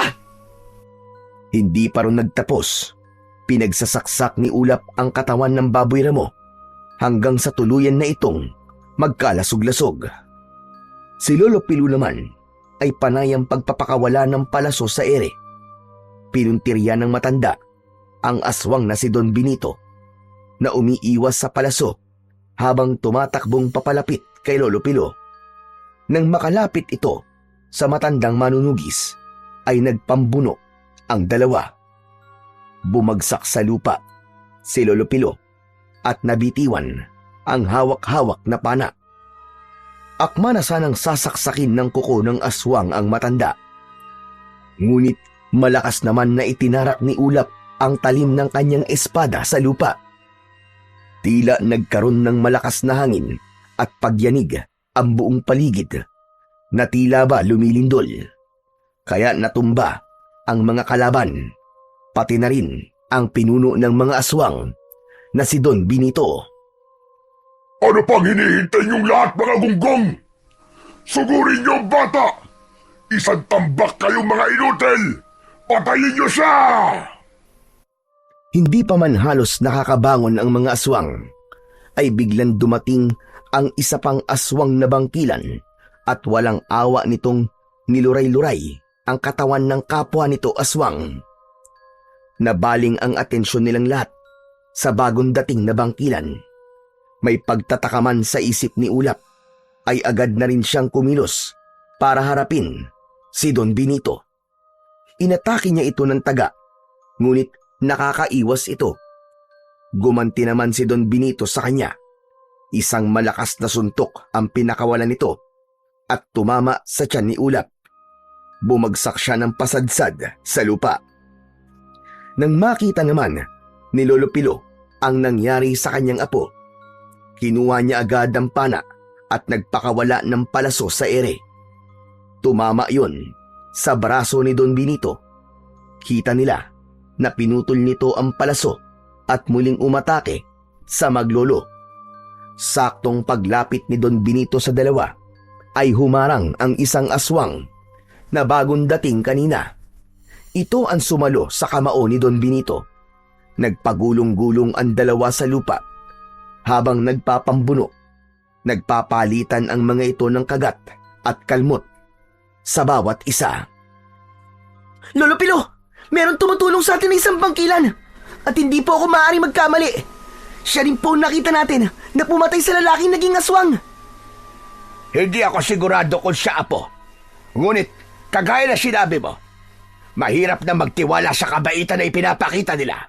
Hindi pa rin nagtapos. Pinagsasaksak ni Ulap ang katawan ng baboy ramo hanggang sa tuluyan na itong magkalasog-lasog. Si Lolo Pilu naman ay panayang pagpapakawala ng palaso sa ere. Pinuntirya ng matanda ang aswang na si Don Benito na umiiwas sa palaso habang tumatakbong papalapit kay Lolo Pilu. Nang makalapit ito sa matandang manunugis, ay nagpambuno ang dalawa. Bumagsak sa lupa si Lolo Pilu at nabitiwan ang hawak-hawak na pana. Akma na sanang sasaksakin ng kuko ng aswang ang matanda. Ngunit malakas naman na itinarak ni Ulap ang talim ng kanyang espada sa lupa. Tila nagkaroon ng malakas na hangin at pagyanig ang buong paligid na tila ba lumilindol. Kaya natumba ang mga kalaban, pati na rin ang pinuno ng mga aswang na si Don Benito. Ano pang hinihintay niyong lahat, mga gunggong? Sugurin niyo ang bata! Isang tambak kayong mga inutil! Patayin niyo siya! Hindi pa man halos nakakabangon ang mga aswang, ay biglang dumating ang isa pang aswang na bangkilan at walang awa nitong niluray-luray ang katawan ng kapwa nito aswang. Nabaling ang atensyon nilang lahat sa bagong dating na bangkilan. May pagtatakaman sa isip ni Ulap, ay agad na rin siyang kumilos para harapin si Don Benito. Inatake niya ito ng taga, ngunit nakakaiwas ito. Gumanti naman si Don Benito sa kanya. Isang malakas na suntok ang pinakawalan nito at tumama sa tiyan ni Ulap. Bumagsak siya ng pasadsad sa lupa. Nang makita naman ni Lolo Pilu ang nangyari sa kanyang apo, kinuha niya agad ang pana at nagpakawala ng palaso sa ere. Tumama yun sa braso ni Don Benito. Kita nila na pinutol nito ang palaso at muling umatake sa maglolo. Saktong paglapit ni Don Benito sa dalawa, ay humarang ang isang aswang na bagong dating kanina. Ito ang sumalo sa kamao ni Don Benito. Nagpagulong-gulong ang dalawa sa lupa habang nagpapambuno. Nagpapalitan ang mga ito ng kagat at kalmot sa bawat isa. Lolo Pilu, meron tumutulong sa atin ng isang bangkilan at hindi po ako maaaring magkamali. Siya rin po nakita natin na pumatay sa lalaking naging aswang. Hindi ako sigurado kung siya apo. Ngunit, kagaya na sinabi mo, mahirap na magtiwala sa kabaitan na ipinapakita nila.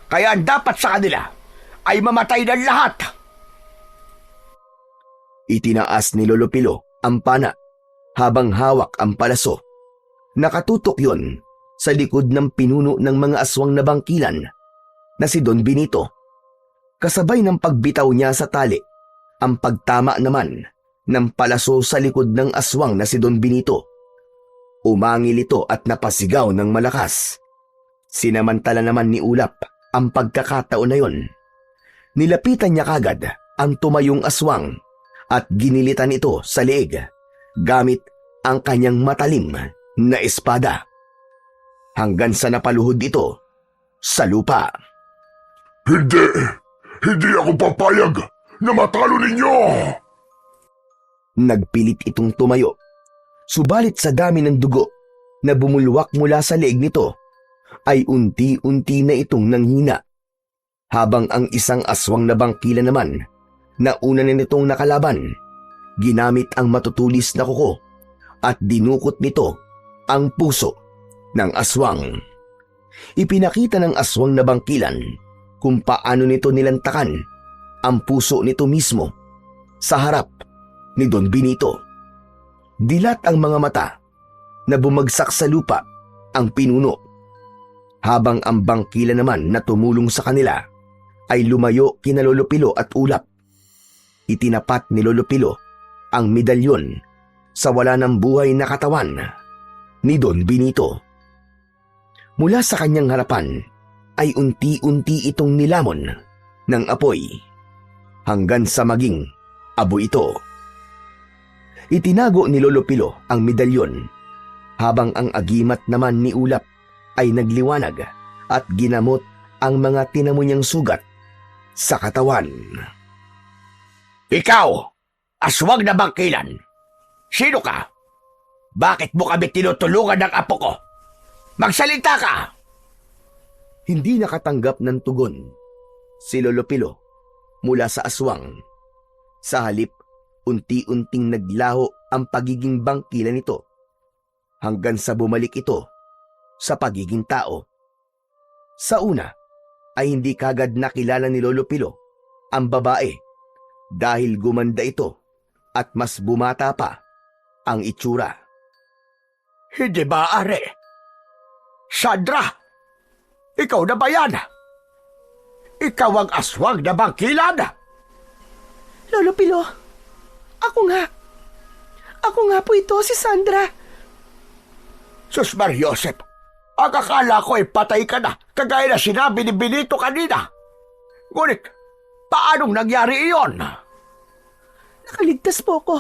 Kaya ang dapat sa kanila ay mamatay ng lahat. Itinaas ni Lolo Pilo ang pana habang hawak ang palaso. Nakatutok yon sa likod ng pinuno ng mga aswang na bangkilan na si Don Benito. Kasabay ng pagbitaw niya sa tali, ang pagtama naman ng palaso sa likod ng aswang na si Don Benito. Umangil ito at napasigaw ng malakas. Sinamantala naman ni Ulap ang pagkakataon na yon. Nilapitan niya kagad ang tumayong aswang at ginilitan ito sa leeg gamit ang kanyang matalim na espada. Hanggang sa napaluhod ito sa lupa. Hindi ako papayag na matalo ninyo! Nagpilit itong tumayo. Subalit sa dami ng dugo na bumulwak mula sa leeg nito, ay unti-unti na itong nanghina. Habang ang isang aswang na bangkila naman na una na nitong nakalaban, ginamit ang matutulis na kuko at dinukot nito ang puso ng aswang. Ipinakita ng aswang na bangkilan kung paano nito nilantakan ang puso nito mismo sa harap ni Don Benito. Dilat ang mga mata na bumagsak sa lupa ang pinuno, habang ang bangkila naman na tumulong sa kanila ay lumayo kina Lolo Pilo at Ulap. Itinapat ni Lolo Pilo ang medalyon sa wala ng buhay na katawan ni Don Benito. Mula sa kanyang harapan ay unti-unti itong nilamon ng apoy hanggang sa maging abo ito. Itinago ni Lolo Pilo ang medalyon habang ang agimat naman ni Ulap ay nagliwanag at ginamot ang mga tinamo niyang sugat sa katawan. Ikaw, aswang na bangkilan. Sino ka? Bakit mo kami tinutulungan ng apo ko? Magsalita ka! Hindi nakatanggap ng tugon si Lolo Pilo mula sa aswang. Sa halip, unti-unting naglaho ang pagiging bangkila nito hanggang sa bumalik ito sa pagiging tao. Sa una ay hindi kagad nakilala ni Lolo Pilo ang babae dahil gumanda ito at mas bumata pa ang itsura. Hindi ba, Are? Sandra! Ikaw na ba yan? Ikaw ang aswang na bangkilan? Lolo Pilo, ako nga. Ako nga po ito, si Sandra. Sus Mariosep, ang akala ko ay patay ka na, kagaya na sinabi ni Benito kanina. Ngunit, paanong nangyari iyon? Nakaligtas po ko.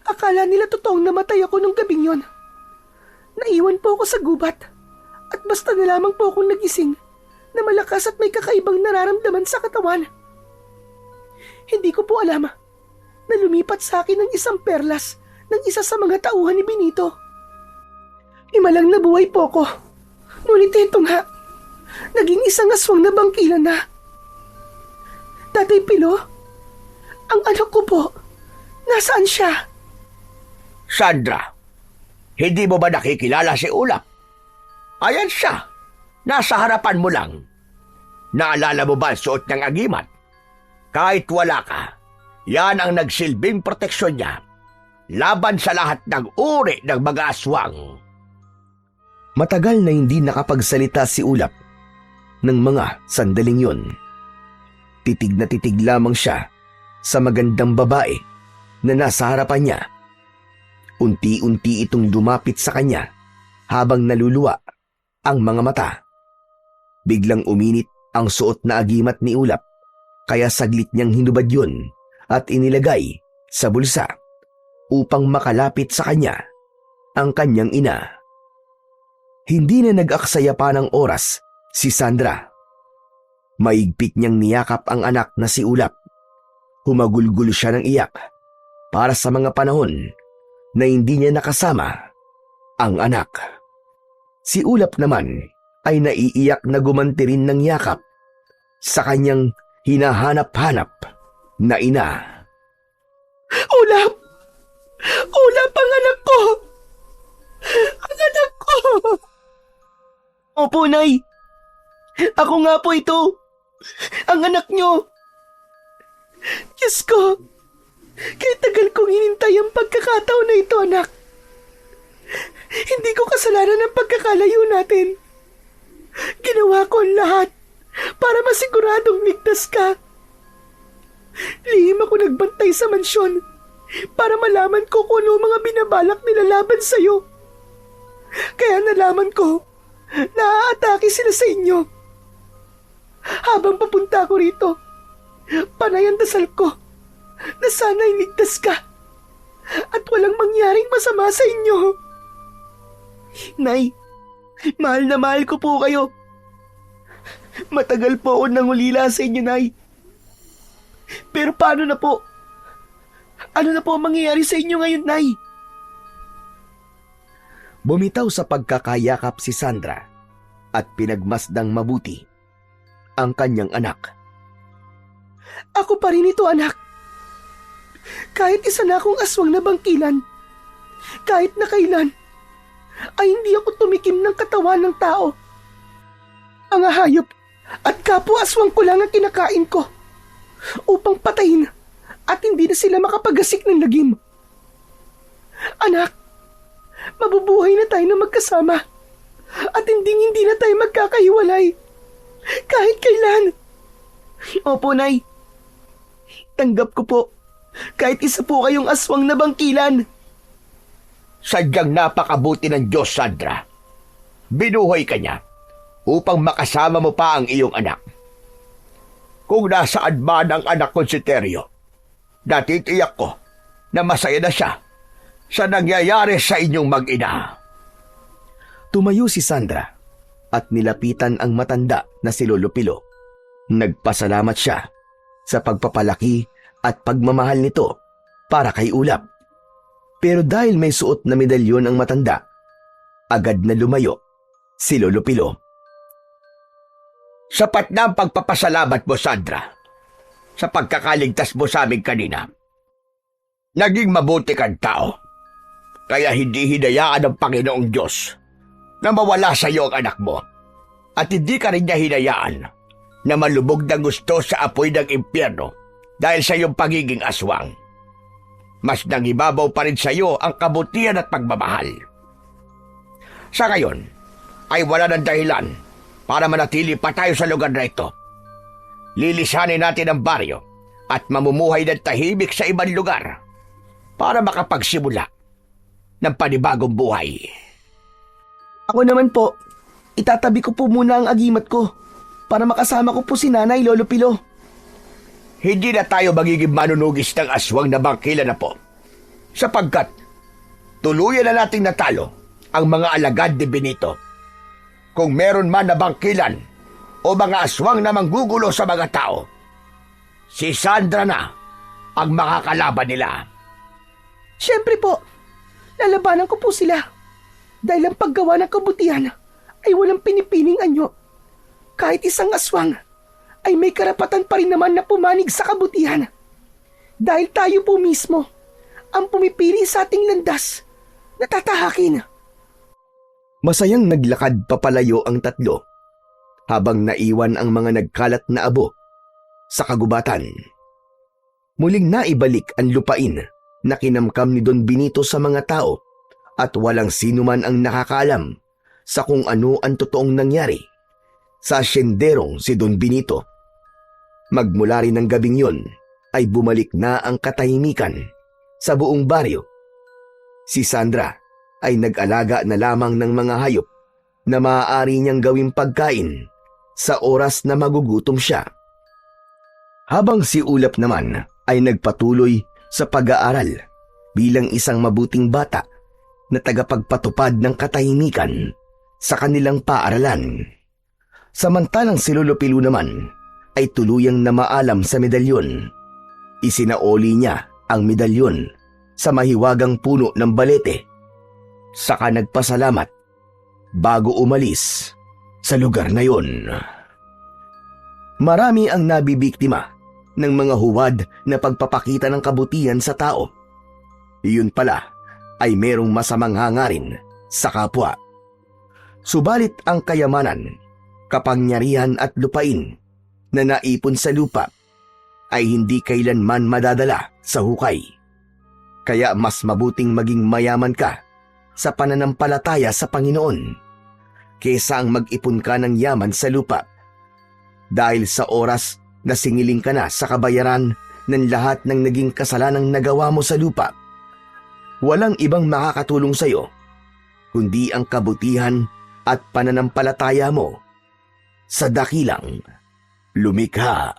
Akala nila totoong namatay ako nung gabing yon. Naiwan po ako sa gubat at basta na lamang po akong nagising na malakas at may kakaibang nararamdaman sa katawan. Hindi ko po alam na lumipat sa akin ng isang perlas ng isa sa mga tauhan ni Benito. Imalang nabuhay po ko. Ngunit ito nga, naging isang aswang na bangkilan na. Tatay Pilo, ang anak ko po, nasaan siya? Sandra, hindi mo ba nakikilala si Ulap? Ayan siya, nasa harapan mo lang. Naalala mo ba ang suot niyang agimat? Kahit wala ka, yan ang nagsilbing proteksyon niya laban sa lahat ng uri ng mga aswang. Matagal na hindi nakapagsalita si Ulap ng mga sandaling yon. Titig na titig lamang siya sa magandang babae na nasa harapan niya. Unti-unti itong lumapit sa kanya habang naluluwa ang mga mata. Biglang uminit ang suot na agimat ni Ulap, kaya saglit niyang hinubad yun at inilagay sa bulsa upang makalapit sa kanya ang kanyang ina. Hindi na nag-aksaya pa ng oras si Sandra. Maigpit niyang niyakap ang anak na si Ulap. Humagulgulo siya ng iyak para sa mga panahon na hindi niya nakasama ang anak. Si Ulap naman ay naiiyak na gumanti rin ng yakap sa kanyang hinahanap-hanap na ina. Ulap! Ulap ang anak ko! Ang anak ko! Opo, Nay. Ako nga po ito. Ang anak nyo. Diyos ko, Kaya tagal kong hinintay ang pagkakataon na ito, anak. Hindi ko kasalanan ang pagkakalayo natin. Ginawa ko ang lahat para masiguradong ligtas ka. Lihim ako nagbantay sa mansyon para malaman ko kung ano mga binabalak nila laban sa'yo. Kaya nalaman ko na aatake sila sa inyo. Habang papunta ko rito, panay ang dasal ko na sana'y ligtas ka at walang mangyaring masama sa inyo. Nay, mahal na mahal ko po kayo. Matagal po ako nangulila sa inyo, Nay. Pero paano na po? Ano na po ang mangyayari sa inyo ngayon, Nay? Bumitaw sa pagkakayakap si Sandra at pinagmasdang mabuti ang kanyang anak. Ako pa rin ito, anak. Kahit isa na akong aswang na bangkilan, kahit na kailan, ay hindi ako tumikim ng katawan ng tao. Ang hayop at kapwa aswang ko lang ang kinakain ko upang patayin at hindi na sila makapagasik ng lagim. Anak, mabubuhay na tayo na magkasama at hindi na tayo magkakahiwalay kahit kailan. Opo, Nay. Tanggap ko po kahit isa po kayong aswang na bangkilan. Sadyang napakabuti ng Diyos, Sandra. Binuhay ka niya upang makasama mo pa ang iyong anak. Kung nasaan man ang anak ko si Teryo, natitiyak ko na masaya na siya sa nangyayari sa inyong mag-ina. Tumayo si Sandra at nilapitan ang matanda na si Lolo Pilo. Nagpasalamat siya sa pagpapalaki at pagmamahal nito para kay Ulap. Pero dahil may suot na medalyon ang matanda, agad na lumayo si Lolo Pilo. Sapat na ang pagpapasalamat mo, Sandra, sa pagkakaligtas mo sa amin kanina. Naging mabuti kang tao, kaya hindi hinayaan ng Panginoong Diyos na mawala sa iyo ang anak mo, at hindi ka rin niya hinayaan na malubog ng gusto sa apoy ng impyerno dahil sa iyong pagiging aswang. Mas nangibabaw pa rin sa iyo ang kabutihan at pagmamahal. Sa ngayon, ay wala ng dahilan para manatili pa tayo sa lugar na ito. Lilisanin natin ang baryo at mamumuhay ng tahimik sa ibang lugar para makapagsimula ng panibagong buhay. Ako naman po, itatabi ko po muna ang agimat ko para makasama ko po si Nanay, Lolo Pilo. Hindi na tayo magiging manunugis ng aswang na bangkilan na po, sapagkat tuluyan na nating natalo ang mga alagad ni Benito. Kung meron man na bangkilan o mga aswang na manggugulo sa mga tao, si Sandra na ang makakalaban nila. Siyempre po, lalabanan ko po sila dahil ang paggawa ng kabutihan ay walang pinipiling anyo. Kahit isang aswang ay may karapatan pa rin naman na pumanig sa kabutihan dahil tayo po mismo ang pumipili sa ating landas na tatahakin. Masayang naglakad papalayo ang tatlo habang naiwan ang mga nagkalat na abo sa kagubatan. Muling naibalik ang lupain na kinamkam ni Don Benito sa mga tao at walang sino man ang nakakaalam sa kung ano ang totoong nangyari sa asenderong si Don Benito. Magmula rin ng gabing yun ay bumalik na ang katahimikan sa buong baryo. Si Sandra ay nag-alaga na lamang ng mga hayop na maaari niyang gawing pagkain sa oras na magugutom siya. Habang si Ulap naman ay nagpatuloy sa pag-aaral bilang isang mabuting bata na tagapagpatupad ng katahimikan sa kanilang paaralan. Samantalang si Lolo Pilo naman ay tuluyang namaalam sa medalyon. Isinaoli niya ang medalyon sa mahiwagang puno ng balete. Saka nagpasalamat bago umalis sa lugar na yon. Marami ang nabibiktima ng mga huwad na pagpapakita ng kabutihan sa tao. Iyon pala ay merong masamang hangarin sa kapwa. Subalit ang kayamanan, kapangyarihan at lupain na naipon sa lupa ay hindi kailanman madadala sa hukay. Kaya mas mabuting maging mayaman ka sa pananampalataya sa Panginoon kaysa ang mag-ipon ka ng yaman sa lupa. Dahil sa oras na singiling ka na sa kabayaran ng lahat ng naging kasalanang nagawa mo sa lupa, walang ibang makakatulong sa iyo kundi ang kabutihan at pananampalataya mo sa dakilang lumikha.